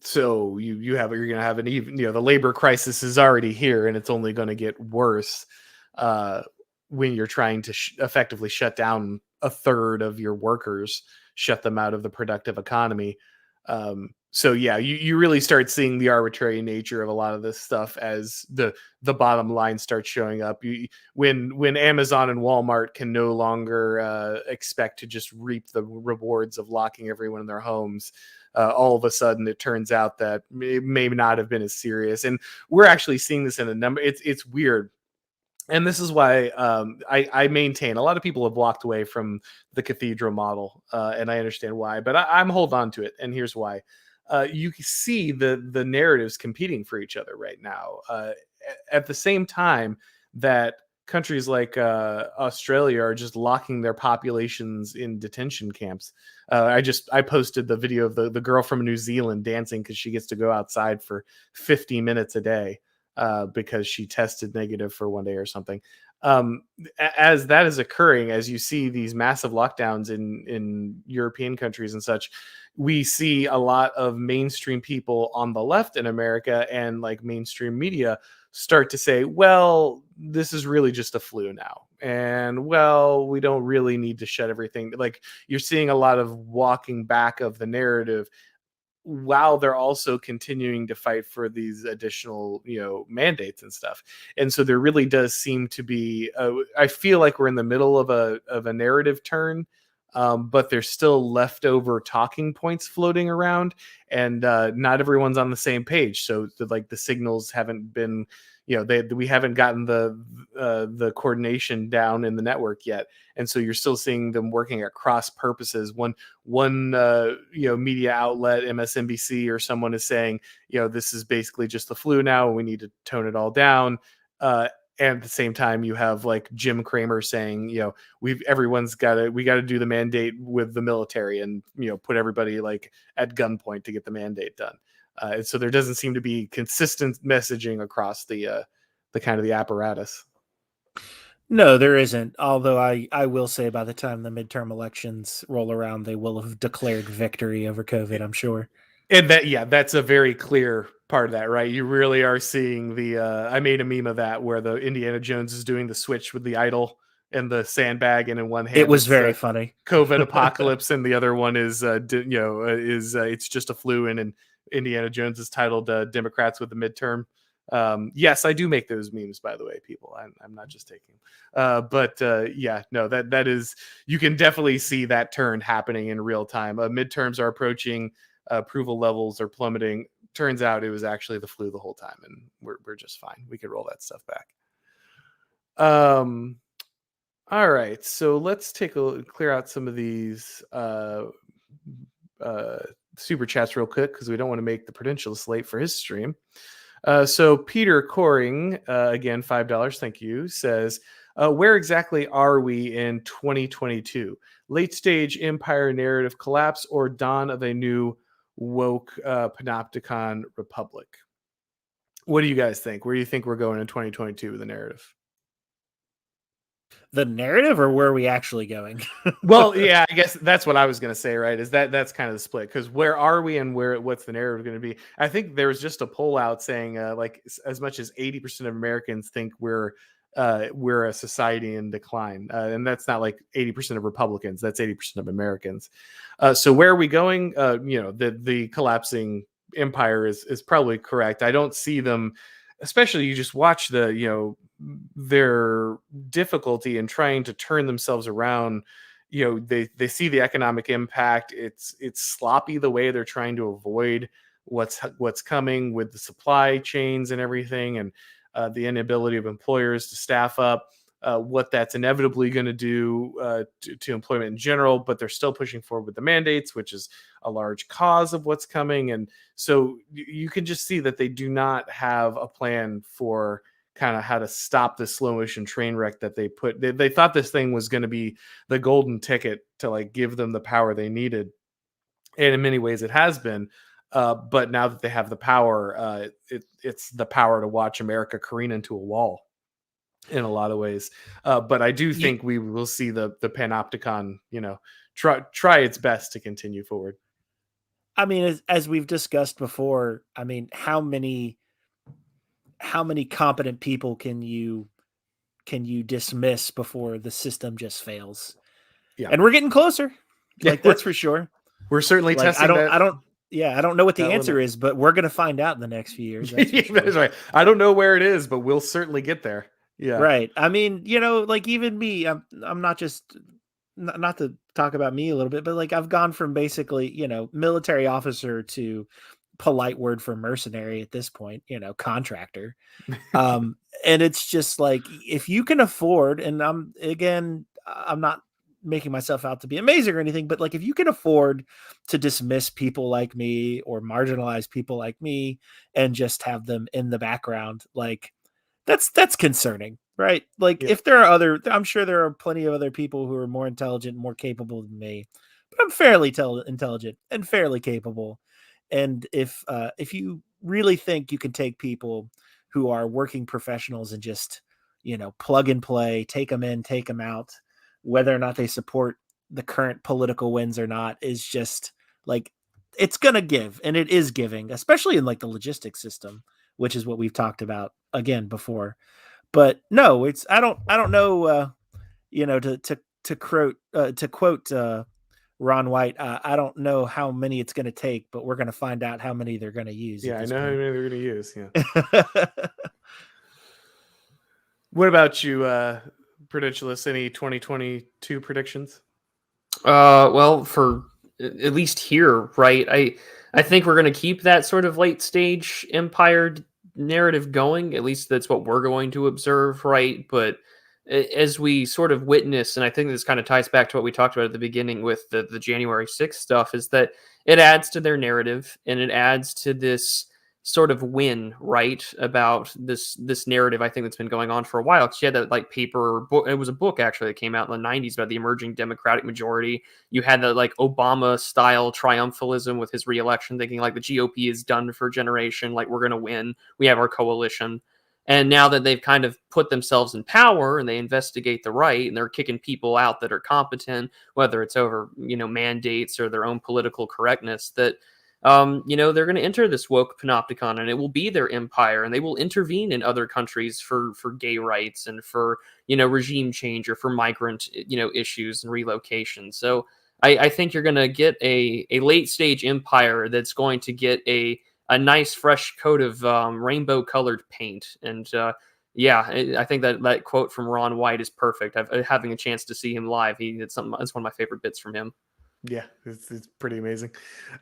So you're going to have an even, the labor crisis is already here, and it's only going to get worse when you're trying to effectively shut down a third of your workers, shut them out of the productive economy. So yeah, you really start seeing the arbitrary nature of a lot of this stuff as the bottom line starts showing up. When Amazon and Walmart can no longer expect to just reap the rewards of locking everyone in their homes, all of a sudden it turns out that it may not have been as serious. And we're actually seeing this in a number. It's weird. And this is why I maintain a lot of people have walked away from the cathedral model, and I understand why, but I'm hold on to it. And here's why. You see the narratives competing for each other right now. At the same time that countries like Australia are just locking their populations in detention camps. I posted the video of the girl from New Zealand dancing because she gets to go outside for 50 minutes a day because she tested negative for 1 day or something. As that is occurring, as you see these massive lockdowns in European countries and such, we see a lot of mainstream people on the left in America and like mainstream media start to say, well, this is really just a flu now. And well, we don't really need to shut everything. Like you're seeing a lot of walking back of the narrative while they're also continuing to fight for these additional, mandates and stuff. And so there really does seem to be, I feel like we're in the middle of a narrative turn, but there's still leftover talking points floating around, and not everyone's on the same page. So the signals haven't been, we haven't gotten the coordination down in the network yet. And so you're still seeing them working at cross purposes. One media outlet, MSNBC or someone is saying, this is basically just the flu now, and we need to tone it all down. And at the same time, you have like Jim Cramer saying, we got to do the mandate with the military and, put everybody like at gunpoint to get the mandate done. And so there doesn't seem to be consistent messaging across the kind of the apparatus. No, there isn't. Although I will say by the time the midterm elections roll around, they will have declared victory over COVID, I'm sure. And that's a very clear part of that, right? You really are seeing I made a meme of that where the Indiana Jones is doing the switch with the idol and the sandbag, and in one hand it was very funny COVID apocalypse, and the other one is it's just a flu, and Indiana Jones is titled Democrats with the midterm Yes, I do make those memes, by the way, people. I'm not just taking them. But yeah, no, that is, you can definitely see that turn happening in real time. Midterms are approaching, approval levels are plummeting. Turns out it was actually the flu the whole time, and we're just fine. We could roll that stuff back. All right, so let's clear out some of these super chats real quick, because we don't want to make the Prudentialist late for his stream. So Peter Coring, again, $5, thank you, says, where exactly are we in 2022? Late stage empire narrative collapse or dawn of a new woke panopticon republic? What do you guys think? Where do you think we're going in 2022 with the narrative? The narrative, or where are we actually going? Well, yeah, I guess that's what I was going to say, right? Is that's kind of the split, because where are we and what's the narrative going to be? I think there was just a poll out saying like as much as 80% of Americans think we're a society in decline, and that's not like 80% of Republicans, that's 80% of Americans. So where are we going? The collapsing empire is probably correct. I don't see them, especially you just watch their difficulty in trying to turn themselves around. They see the economic impact. It's sloppy the way they're trying to avoid what's coming with the supply chains and everything, and the inability of employers to staff up, what that's inevitably going to do to employment in general. But they're still pushing forward with the mandates, which is a large cause of what's coming. And so you can just see that they do not have a plan for kind of how to stop the slow motion train wreck that they thought this thing was going to be the golden ticket to like give them the power they needed, and in many ways it has been, but now that they have the power, it's the power to watch America careen into a wall in a lot of ways. But I do think we will see the panopticon try its best to continue forward. I mean, as we've discussed before, I mean, how many competent people can you dismiss before the system just fails? Yeah. And we're getting closer. Like, that's for sure. We're certainly testing I don't know what the answer is, but we're going to find out in the next few years. That's, sure. That's right. I don't know where it is, but we'll certainly get there. Yeah. Right. I mean, like even me, I'm not just, not to talk about me a little bit, but like I've gone from basically, military officer to polite word for mercenary at this point, contractor. And it's just like, if you can afford, and I'm not making myself out to be amazing or anything, but like, if you can afford to dismiss people like me or marginalize people like me and just have them in the background, like that's concerning, right? Like, if there are I'm sure there are plenty of other people who are more intelligent, more capable than me, but I'm fairly intelligent and fairly capable. And if you really think you can take people who are working professionals and just, plug and play, take them in, take them out, whether or not they support the current political winds or not, is just like, it's going to give, and it is giving, especially in like the logistics system, which is what we've talked about again before. But no, I don't know, to quote Ron White, I don't know how many it's going to take, but we're going to find out how many they're going to use. Yeah, I know how many they're going to use. Yeah. What about you, Prudentialist? Any 2022 predictions? Well, for at least here, right? I think we're going to keep that sort of late stage empire narrative going. At least that's what we're going to observe, right? But as we sort of witness, and I think this kind of ties back to what we talked about at the beginning with the January 6th stuff, is that it adds to their narrative, and it adds to this sort of win, right, about this narrative. I think that's been going on for a while. She had that like paper book. It was a book actually that came out in the 90s about the emerging Democratic majority. You had the like Obama style triumphalism with his reelection, thinking like the GOP is done for a generation. Like, we're going to win. We have our coalition. And now that they've kind of put themselves in power and they investigate the right, and they're kicking people out that are competent, whether it's over, mandates or their own political correctness, that they're going to enter this woke panopticon, and it will be their empire, and they will intervene in other countries for gay rights and for, regime change or for migrant, issues and relocation. So I think you're going to get a late stage empire that's going to get a a nice fresh coat of rainbow colored paint. And yeah, I think that quote from Ron White is perfect. Having a chance to see him live, it's one of my favorite bits from him. Yeah, it's pretty amazing.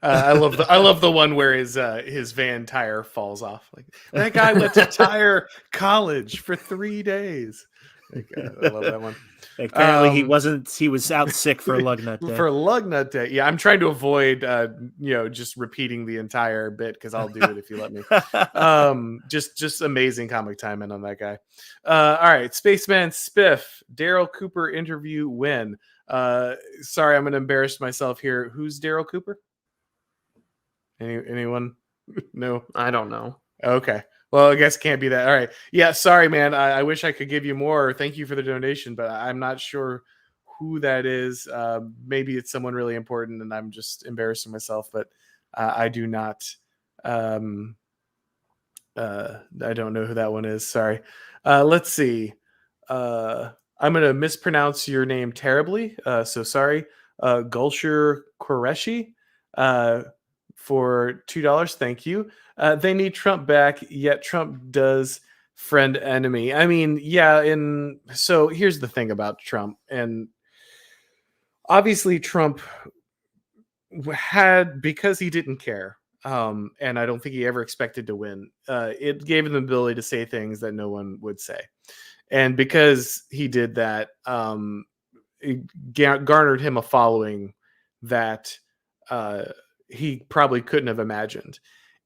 I love the one where his van tire falls off. Like, that guy went to tire college for 3 days. Like, I love that one. Apparently he was out sick for Lug Nut Day. For Lug Nut Day. Yeah, I'm trying to avoid just repeating the entire bit, because I'll do it if you let me. Just amazing comic timing on that guy. All right, Spaceman Spiff, Daryl Cooper interview win. Sorry, I'm gonna embarrass myself here. Who's Daryl Cooper? Anyone? No, I don't know. Okay, well, I guess it can't be that. All right, yeah, sorry, man. I wish I could give you more. Thank you for the donation, but I'm not sure who that is. Maybe it's someone really important, and I'm just embarrassing myself. But I do not. I don't know who that one is. Sorry. Let's see. I'm going to mispronounce your name terribly. So sorry. Gulsher Qureshi for $2. Thank you. They need Trump back, yet Trump does friend enemy. I mean, yeah. So here's the thing about Trump. And obviously Trump had, because he didn't care, and I don't think he ever expected to win, it gave him the ability to say things that no one would say. And because he did that, it garnered him a following that he probably couldn't have imagined,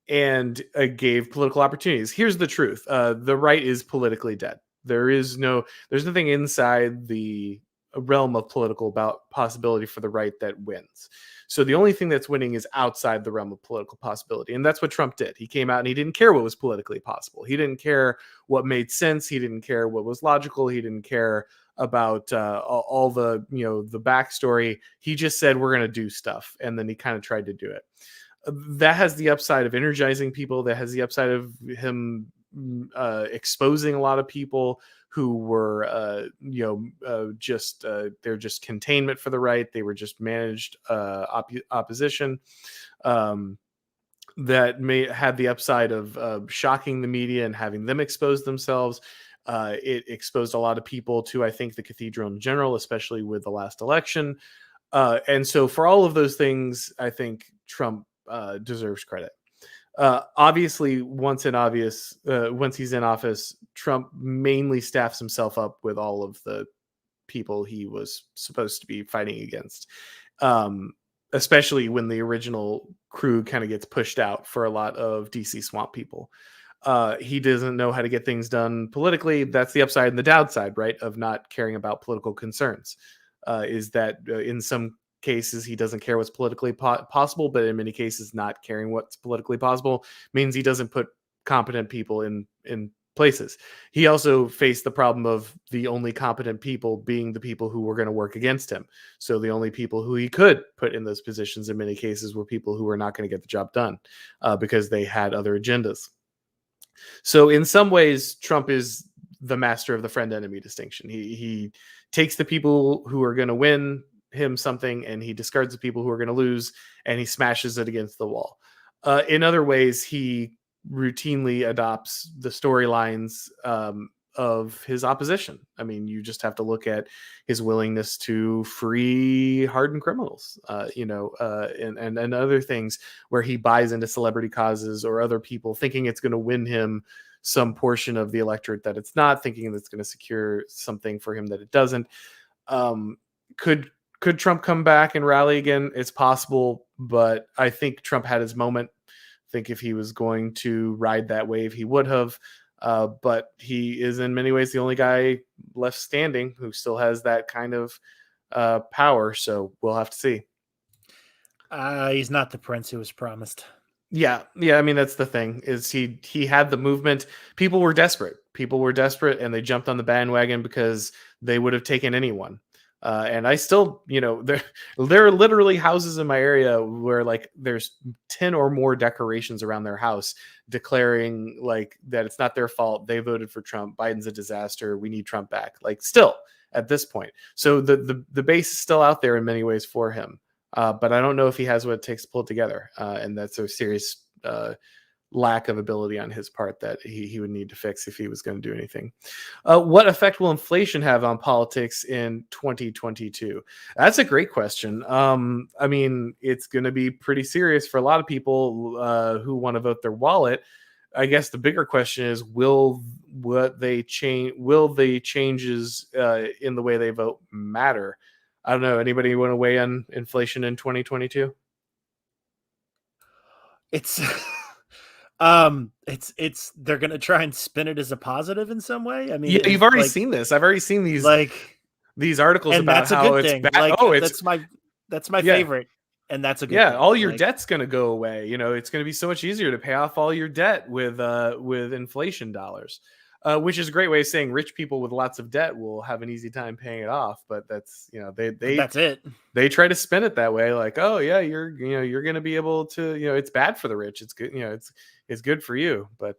and gave political opportunities. Here's the truth. The right is politically dead. There's nothing inside the realm of political possibility for the right that wins. So the only thing that's winning is outside the realm of political possibility. And that's what Trump did. He came out and he didn't care what was politically possible. He didn't care what made sense. He didn't care what was logical. He didn't care about all the, the backstory. He just said, we're going to do stuff. And then he kind of tried to do it. That has the upside of energizing people. That has the upside of him exposing a lot of people who were, they're just containment for the right. They were just managed opposition. That had the upside of shocking the media and having them expose themselves. It exposed a lot of people to, I think, the cathedral in general, especially with the last election. And so for all of those things, I think Trump deserves credit. Obviously, once he's in office, Trump mainly staffs himself up with all of the people he was supposed to be fighting against, especially when the original crew kind of gets pushed out for a lot of DC swamp people. He doesn't know how to get things done politically. That's the upside and the downside, right, of not caring about political concerns, is that in some cases he doesn't care what's politically possible, but in many cases not caring what's politically possible means he doesn't put competent people in places. He also faced the problem of the only competent people being the people who were going to work against him. So the only people who he could put in those positions in many cases were people who were not going to get the job done because they had other agendas. So in some ways, Trump is the master of the friend enemy distinction. He takes the people who are going to win him something and he discards the people who are going to lose, and he smashes it against the wall. In other ways, he routinely adopts the storylines of his opposition. I mean, you just have to look at his willingness to free hardened criminals, and other things where he buys into celebrity causes or other people, thinking it's going to win him some portion of the electorate that it's not, thinking that's going to secure something for him that it doesn't. Could Trump come back and rally again? It's possible, but I think Trump had his moment. I think if he was going to ride that wave, he would have. But he is in many ways the only guy left standing who still has that kind of power. So we'll have to see. He's not the prince who was promised. Yeah. I mean, that's the thing, is he had the movement. People were desperate, and they jumped on the bandwagon because they would have taken anyone. And I still, there are literally houses in my area where like there's 10 or more decorations around their house declaring like that it's not their fault. They voted for Trump. Biden's a disaster. We need Trump back. Like still at this point. So the base is still out there in many ways for him. But I don't know if he has what it takes to pull it together. And that's a serious lack of ability on his part that he would need to fix if he was going to do anything. What effect will inflation have on politics in 2022? That's a great question. I mean, it's going to be pretty serious for a lot of people who want to vote their wallet. I guess the bigger question is, will the changes in the way they vote matter? I don't know. Anybody want to weigh on inflation in 2022? It's it's they're gonna try and spin it as a positive in some way. I mean, Yeah, you've already seen this. I've already seen these articles and about that's a how good it's thing. bad. Like, Oh, it's that's my yeah. favorite, and that's a good Yeah, thing. all your Like, debt's going to go away. You know, it's going to be so much easier to pay off all your debt with inflation dollars, which is a great way of saying rich people with lots of debt will have an easy time paying it off. But that's, you know, that's it. they try to spin it that way, like, oh yeah, you're going to be able to, you know, it's bad for the rich. It's good, you know, it's good for you. But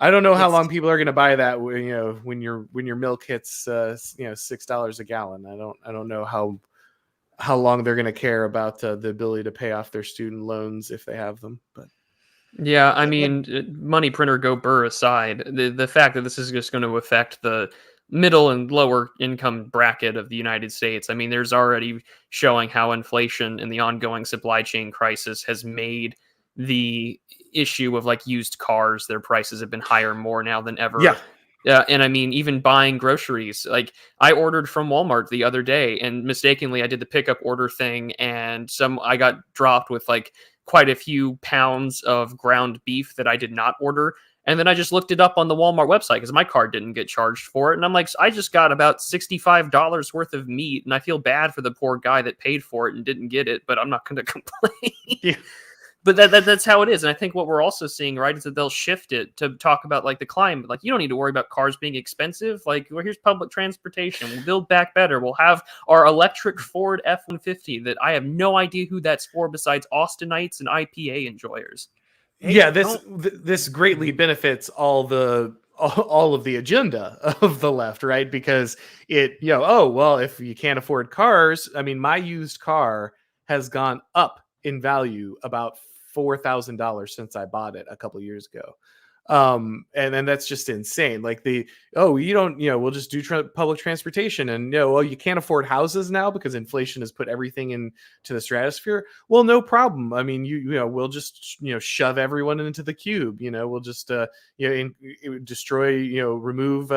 I don't know how long people are going to buy that. You know, when your milk hits $6 a gallon. I don't know how long they're going to care about the ability to pay off their student loans if they have them. But Yeah, I mean, money printer go burr aside, the fact that this is just going to affect the middle and lower income bracket of the United States. I mean, there's already showing how inflation and the ongoing supply chain crisis has made the issue of like used cars, their prices have been higher more now than ever. yeah, And I mean, even buying groceries. Like, I ordered from Walmart the other day, and mistakenly I did the pickup order thing, and I got dropped with like quite a few pounds of ground beef that I did not order. And then I just looked it up on the Walmart website because my card didn't get charged for it. And I'm like, I just got about $65 worth of meat, and I feel bad for the poor guy that paid for it and didn't get it, but I'm not going to complain. Yeah. But that's how it is. And I think what we're also seeing, right, is that they'll shift it to talk about like the climate. Like, you don't need to worry about cars being expensive. Like, well, here's public transportation. We'll build back better. We'll have our electric Ford F-150 that I have no idea who that's for besides Austinites and IPA enjoyers. Hey, yeah, this greatly benefits all of the agenda of the left, right? Because it, you know, oh, well, if you can't afford cars, I mean, my used car has gone up in value about $4,000 since I bought it a couple years ago. And then that's just insane. Like you don't, you know, we'll just do public transportation, and, you know, well, you can't afford houses now because inflation has put everything into the stratosphere. Well, no problem. I mean, you know, we'll just, you know, shove everyone into the cube. You know, we'll just, destroy, you know, remove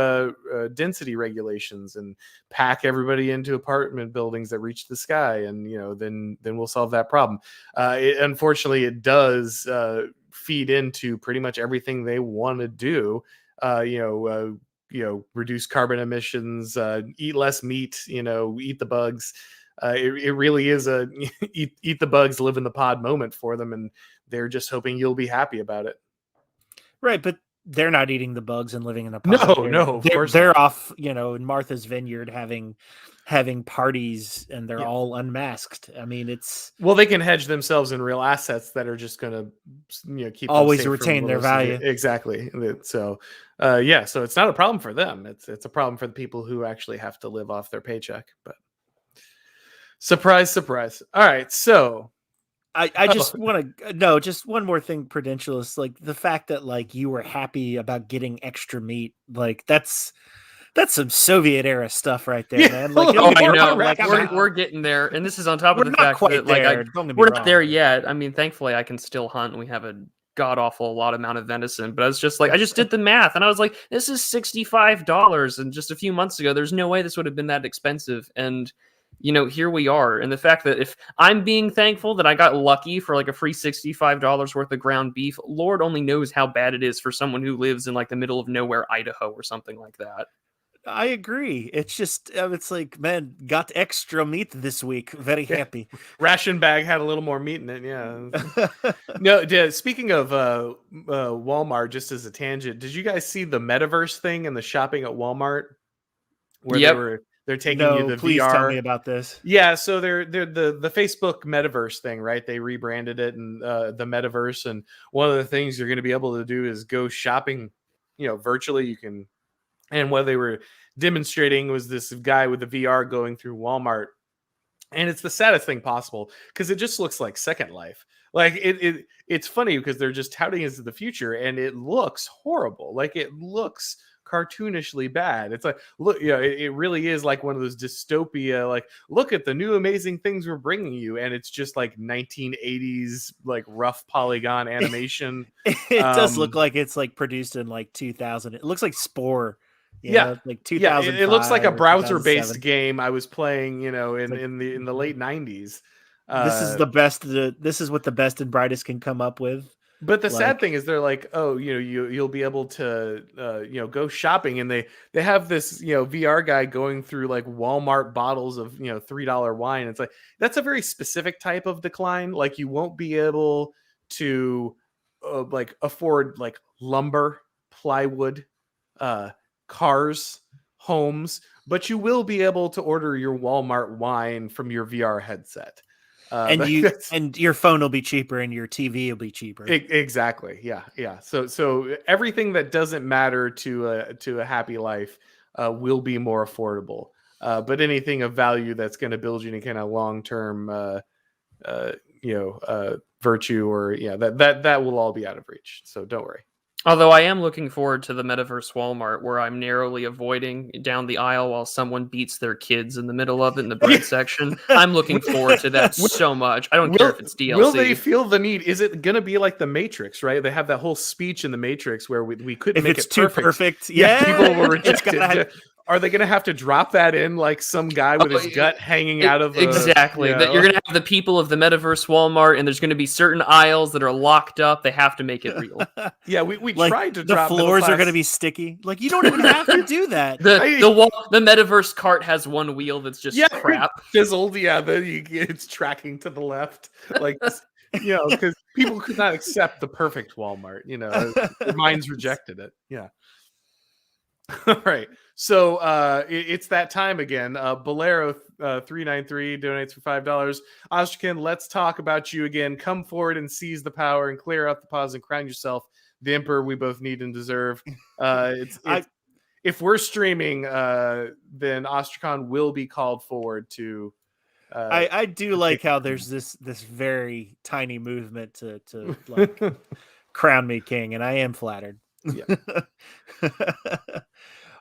density regulations and pack everybody into apartment buildings that reach the sky, and, you know, then we'll solve that problem. Unfortunately, it does feed into pretty much everything they want to do. Reduce carbon emissions, eat less meat, you know, eat the bugs. It really is a eat the bugs, live in the pod moment for them, and they're just hoping you'll be happy about it. Right, but they're not eating the bugs and living in a pod. Of course they're not. off, you know, in Martha's Vineyard having parties, and they're all unmasked. I mean, they can hedge themselves in real assets that are just going to, you know, keep always retain their value. Exactly. So, so it's not a problem for them. It's a problem for the people who actually have to live off their paycheck. But surprise, surprise. All right, so I just want to know just one more thing, Prudentialist. Like, the fact that like you were happy about getting extra meat, like that's some Soviet era stuff right there, man. Like, I know. Like, we're getting there, and this is on top of the fact that like we're not there yet. I mean, thankfully, I can still hunt, and we have a god awful lot amount of venison. But I was just like, I just did the math, and I was like, this is $65, and just a few months ago, there's no way this would have been that expensive, and you know, here we are. And the fact that if I'm being thankful that I got lucky for like a free $65 worth of ground beef, Lord only knows how bad it is for someone who lives in like the middle of nowhere, Idaho or something like that. I agree. It's just, it's like, man, got extra meat this week. Very happy. Ration bag had a little more meat in it. Yeah. No, speaking of Walmart, just as a tangent, did you guys see the metaverse thing and the shopping at Walmart? Where they're taking you the please VR. Tell me about this. Yeah, so they're the Facebook metaverse thing, right? They rebranded it and the metaverse, and one of the things you're going to be able to do is go shopping, you know, virtually. You can, and what they were demonstrating was this guy with the VR going through Walmart, And it's the saddest thing possible because it just looks like Second Life. Like it's funny because they're just touting into the future and it looks horrible. Like it looks cartoonishly bad. It's like, look, it really is like one of those dystopia, like, look at the new amazing things we're bringing you. And it's just like 1980s, like rough polygon animation. It does look like it's like produced in like 2000. It looks like Spore. Like 2005. It looks like a browser-based 2007. game I was playing, in like- the late 90s. This is the best. This is what the best and brightest can come up with. But the sad thing is they're like, oh, you'll be able to go shopping, and they have this VR guy going through like Walmart bottles of $3 wine. It's like that's a very specific type of decline. Like you won't be able to like afford like lumber, plywood, cars, homes, but you will be able to order your Walmart wine from your VR headset. And your phone will be cheaper and your TV will be cheaper. Exactly. Yeah. So everything that doesn't matter to a happy life will be more affordable. But anything of value that's going to build you any kind of long-term virtue or that will all be out of reach. So don't worry. Although I am looking forward to the Metaverse Walmart, where I'm narrowly avoiding down the aisle while someone beats their kids in the middle of it in the bread section. I'm looking forward to that so much. I don't care if it's DLC. Will they feel the need? Is it going to be like the Matrix, right? They have that whole speech in the Matrix where we couldn't make it too perfect. People will reject it. Are they going to have to drop that in like some guy with his gut hanging out of exactly that you're going to have the people of the Metaverse Walmart, and there's going to be certain aisles that are locked up. They have to make it real. Yeah, we like tried to the drop floors are going to be sticky. Like you don't even have to do that. The Metaverse cart has one wheel that's just crap, fizzled. Yeah, it's tracking to the left, like because people could not accept the perfect Walmart. Their minds rejected it. Yeah. All right. So it's that time again. Bolero 393 donates for $5. Ostrakon, let's talk about you again. Come forward and seize the power and clear out the pause and crown yourself the emperor we both need and deserve. If we're streaming, then Ostrakon will be called forward to. I do like how there's this very tiny movement to like crown me king, and I am flattered. Yeah.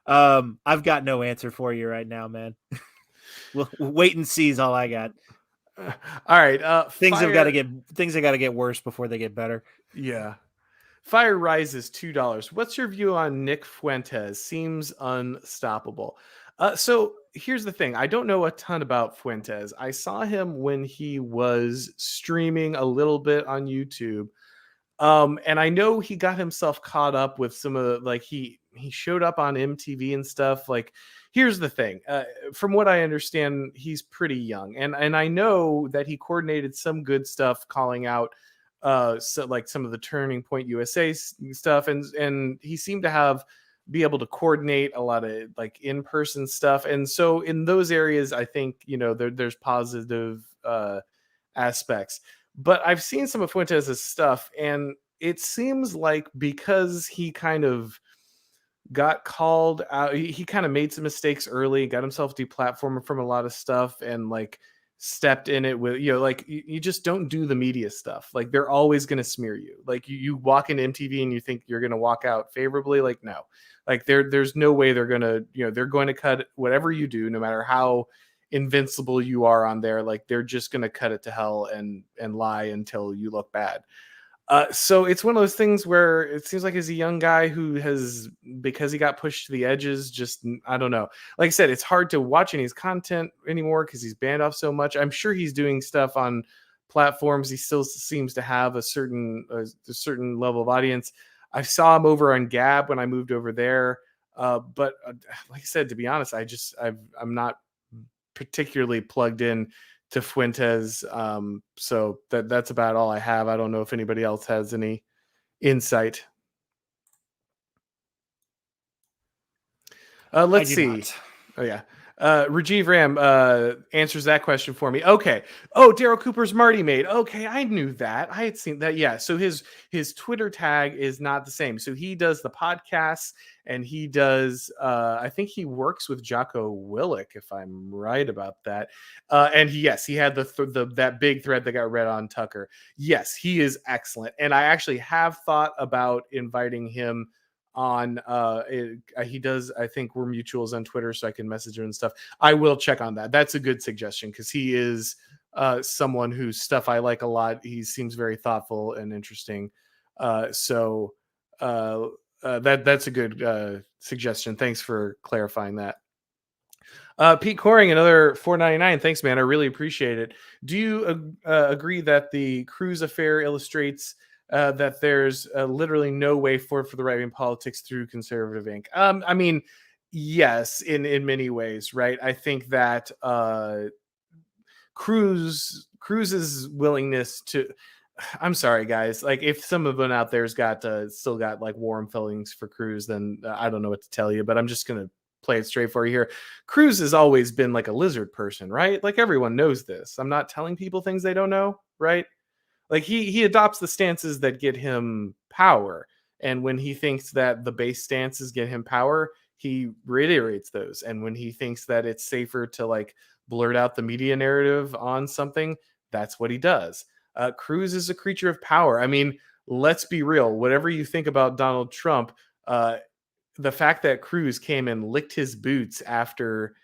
I've got no answer for you right now, man. We'll wait and see is all I got. All right. Things have got to get worse before they get better. Yeah. Fire rises $2. What's your view on Nick Fuentes? Seems unstoppable. So here's the thing. I don't know a ton about Fuentes. I saw him when he was streaming a little bit on YouTube. And I know he got himself caught up with some of the, like he showed up on MTV and stuff. Like, here's the thing. From what I understand, he's pretty young. And I know that he coordinated some good stuff calling out so like some of the Turning Point USA stuff. And he seemed to be able to coordinate a lot of like in-person stuff. And so in those areas, I think, there's positive aspects. But I've seen some of Fuentes' stuff, and it seems like because he kind of got called out, he kind of made some mistakes early, got himself deplatformed from a lot of stuff, and like stepped in it with, like you just don't do the media stuff. Like they're always going to smear you. Like you walk into MTV and you think you're going to walk out favorably. Like, no, like there's no way they're going to, they're going to cut whatever you do, no matter how invincible you are on there. Like they're just going to cut it to hell and lie until you look bad. So it's one of those things where it seems like he's a young guy who has, because he got pushed to the edges, just, I don't know. Like I said, it's hard to watch any of his content anymore because he's banned off so much. I'm sure he's doing stuff on platforms. He still seems to have a certain level of audience. I saw him over on Gab when I moved over there. But like I said, to be honest, I'm not particularly plugged in to Fuentes. So that's about all I have. I don't know if anybody else has any insight. Let's see. Not. Oh yeah. Rajiv Ram answers that question for me. Okay. Oh, Daryl Cooper's Marty Maid. Okay, I knew that. I had seen that. Yeah. So his Twitter tag is not the same. So he does the podcasts and he does. I think he works with Jocko Willick, if I'm right about that. And he had that big thread that got read on Tucker. Yes, he is excellent, and I actually have thought about inviting him on he does, I think we're mutuals on Twitter, so I can message him and stuff. I will check on that. That's a good suggestion because he is someone whose stuff I like a lot. He seems very thoughtful and interesting. That's a good suggestion. Thanks for clarifying that. Pete Coring, another $4.99. Thanks, man. I really appreciate it. Do you agree that the Cruz affair illustrates that there's literally no way forward for the right-wing politics through conservative ink? I mean, yes, in many ways, right? I think that Cruz's willingness to, I'm sorry, guys. Like, if someone out there's got still got like warm feelings for Cruz, then I don't know what to tell you. But I'm just gonna play it straight for you here. Cruz has always been like a lizard person, right? Like, everyone knows this. I'm not telling people things they don't know, right? Like, he adopts the stances that get him power, and when he thinks that the base stances get him power, he reiterates those. And when he thinks that it's safer to like blurt out the media narrative on something, that's what he does. Cruz is a creature of power. I mean, let's be real. Whatever you think about Donald Trump, the fact that Cruz came and licked his boots after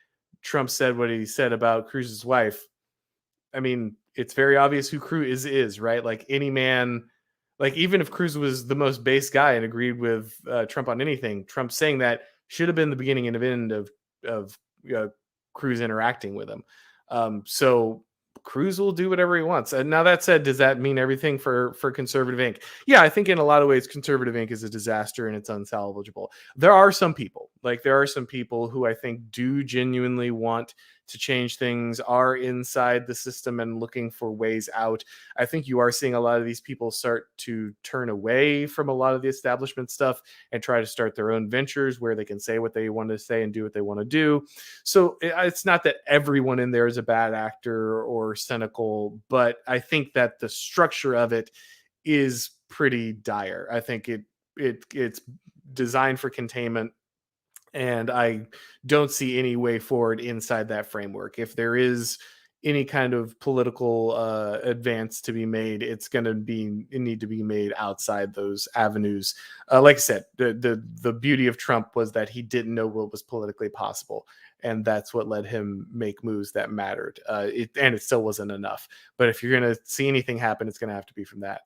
Trump said what he said about Cruz's wife, I mean, it's very obvious who Cruz is, right? Like, any man, like, even if Cruz was the most base guy and agreed with Trump on anything, Trump saying that should have been the beginning and end of Cruz interacting with him. So Cruz will do whatever he wants. And now, that said, does that mean everything for conservative ink? Yeah, I think in a lot of ways, conservative ink is a disaster and it's unsalvageable. There are some people who I think do genuinely want to change things, are inside the system and looking for ways out. I think you are seeing a lot of these people start to turn away from a lot of the establishment stuff and try to start their own ventures where they can say what they want to say and do what they want to do. So it's not that everyone in there is a bad actor or cynical, but I think that the structure of it is pretty dire. I think it's designed for containment, and I don't see any way forward inside that framework. If there is any kind of political advance to be made, it's going to need to be made outside those avenues. Like I said, the beauty of Trump was that he didn't know what was politically possible, and that's what let him make moves that mattered. And it still wasn't enough. But if you're going to see anything happen, it's going to have to be from that.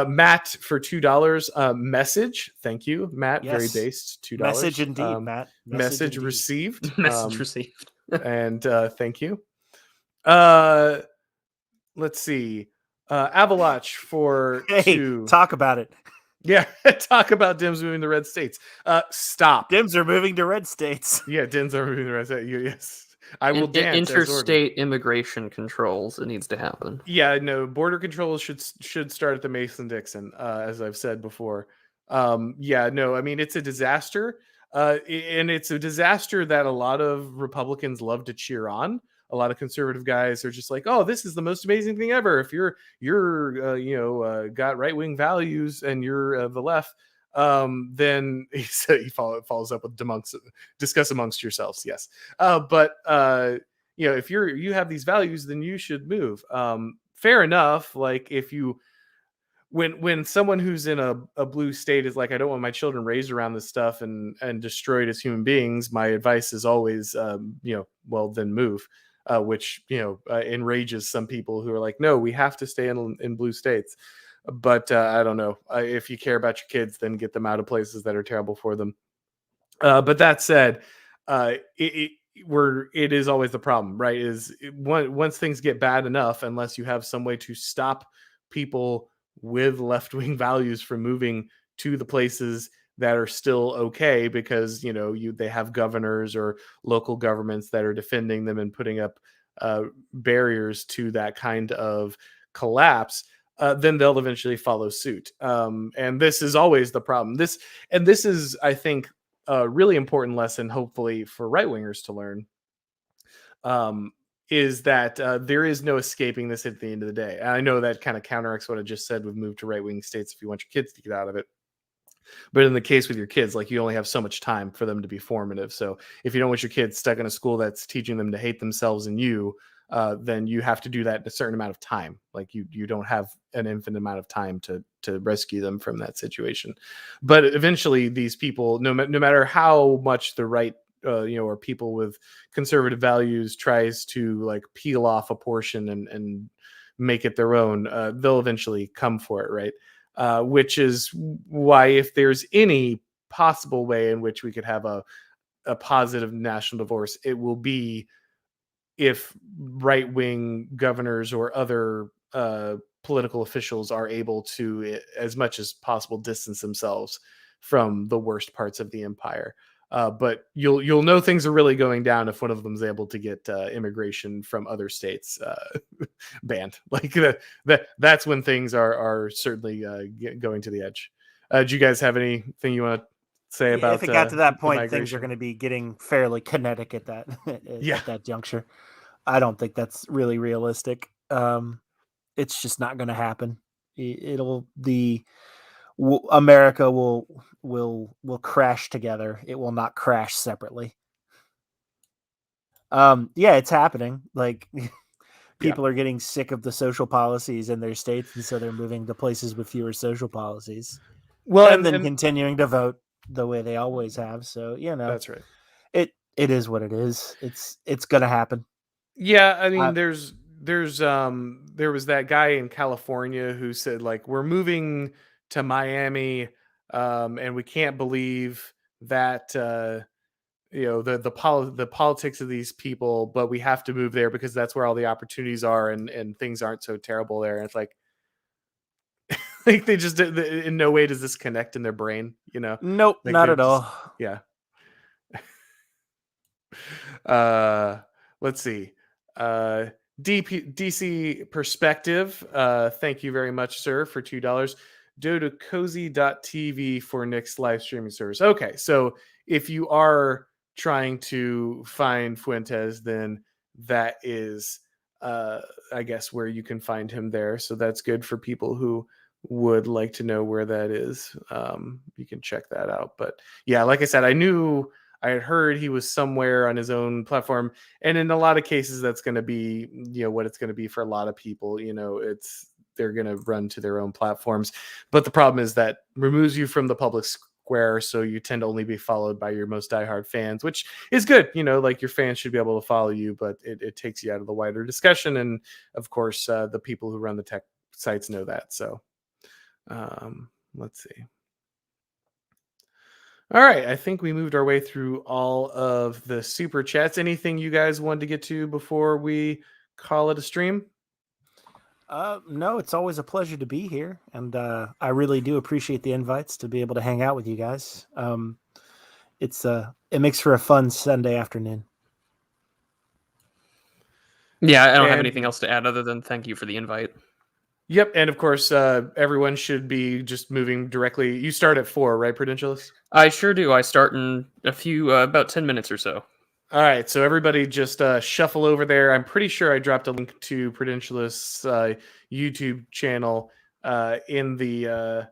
Matt for $2. Message. Thank you, Matt. Yes. Very based. $2. Message indeed, Matt. Message indeed. received. Message received. And thank you. Let's see. Avalanche for Hey, 2. talk about it. Yeah, talk about Dems moving to red states. Stop. Dems are moving to red states. Yeah, Dems are moving to red states. Yes. I will dance. Interstate immigration controls. It needs to happen. Yeah, no, border controls should start at the Mason-Dixon, as I've said before. Yeah, no, I mean, it's a disaster. And it's a disaster that a lot of Republicans love to cheer on. A lot of conservative guys are just like, "Oh, this is the most amazing thing ever." If you're got right-wing values and you're the left, then he follows up with discuss amongst yourselves. Yes, but if you have these values, then you should move. Fair enough. Like, if you when someone who's in a blue state is like, I don't want my children raised around this stuff and destroyed as human beings, my advice is always, well, then move. Which enrages some people who are like, no, we have to stay in blue states. But I don't know. If you care about your kids, then get them out of places that are terrible for them. But that said, it is always the problem, right? Once things get bad enough, unless you have some way to stop people with left-wing values from moving to the places that are still okay, because they have governors or local governments that are defending them and putting up barriers to that kind of collapse, then they'll eventually follow suit. And this is always the problem. This is, I think, a really important lesson, hopefully, for right-wingers to learn, is that there is no escaping this at the end of the day. And I know that kind of counteracts what I just said with move to right-wing states if you want your kids to get out of it. But in the case with your kids, like, you only have so much time for them to be formative. So if you don't want your kids stuck in a school that's teaching them to hate themselves and you, then you have to do that in a certain amount of time. Like, you don't have an infinite amount of time to rescue them from that situation. But eventually, these people, no matter how much the right, or people with conservative values tries to like peel off a portion and make it their own, they'll eventually come for it, right? Which is why, if there's any possible way in which we could have a positive national divorce, it will be if right-wing governors or other political officials are able to, as much as possible, distance themselves from the worst parts of the empire. But you'll know things are really going down if one of them is able to get immigration from other states banned. Like that's when things are certainly going to the edge. Do you guys have anything you want to say about? If it got to that point, things migration? are going to be getting fairly kinetic at that Yeah. at that juncture. I don't think that's really realistic. It's just not going to happen. America will crash together. It will not crash separately. Yeah, it's happening. Like, people are getting sick of the social policies in their states, and so they're moving to places with fewer social policies. Well, and then continuing to vote the way they always have. So, that's right. It is what it is. It's going to happen. Yeah, I mean, there was that guy in California who said, like, we're moving to Miami, and we can't believe that the politics of these people, but we have to move there because that's where all the opportunities are, and things aren't so terrible there. And it's like, like, they just, in no way does this connect in their brain, Nope, like, not at all. Yeah. Let's see. DC Perspective, thank you very much, sir, for $2. Go to cozy.tv for Nick's live streaming service. Okay, so if you are trying to find Fuentes, then that is, I guess, where you can find him there. So that's good for people who would like to know where that is. You can check that out. But yeah, like I said, I had heard he was somewhere on his own platform, and in a lot of cases, that's going to be, what it's going to be for a lot of people. They're going to run to their own platforms, but the problem is that removes you from the public square, so you tend to only be followed by your most diehard fans, which is good. Like, your fans should be able to follow you, but it takes you out of the wider discussion, and of course, the people who run the tech sites know that. So, let's see. All right, I think we moved our way through all of the super chats. Anything you guys wanted to get to before we call it a stream? No, it's always a pleasure to be here, and I really do appreciate the invites to be able to hang out with you guys. It makes for a fun Sunday afternoon. Yeah, I don't have anything else to add other than thank you for the invite. Yep, and of course, everyone should be just moving directly. You start at 4, right, Prudentialist? I sure do. I start in a few, about 10 minutes or so. All right, so everybody just shuffle over there. I'm pretty sure I dropped a link to Prudentialist's YouTube channel in the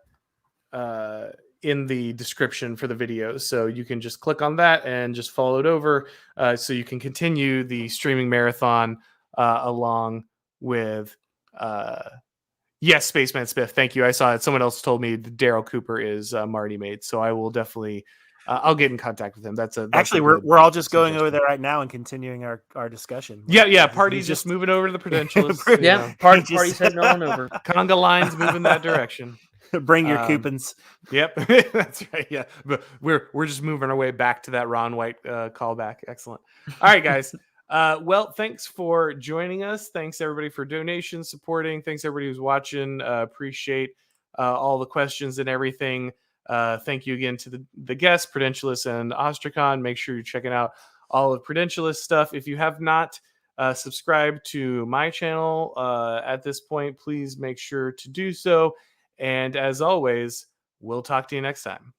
description for the video, so you can just click on that and just follow it over, so you can continue the streaming marathon along with. Yes, Spaceman Smith. Thank you. I saw it. Someone else told me Daryl Cooper is Marty Made, so I will definitely. I'll get in contact with him. That's actually we're all just going over there right now and continuing our discussion. Yeah. Party's just moving over to the Prudentialists. Yeah, party's heading on over. Conga lines moving that direction. Bring your coupons. Yep, that's right. Yeah, but we're just moving our way back to that Ron White callback. Excellent. All right, guys. Well, thanks for joining us. Thanks everybody for donations, supporting. Thanks everybody who's watching. Appreciate all the questions and everything. Thank you again to the guests, Prudentialist and Ostrakon. Make sure you're checking out all of Prudentialist stuff. If you have not subscribed to my channel at this point, please make sure to do so. And as always, we'll talk to you next time.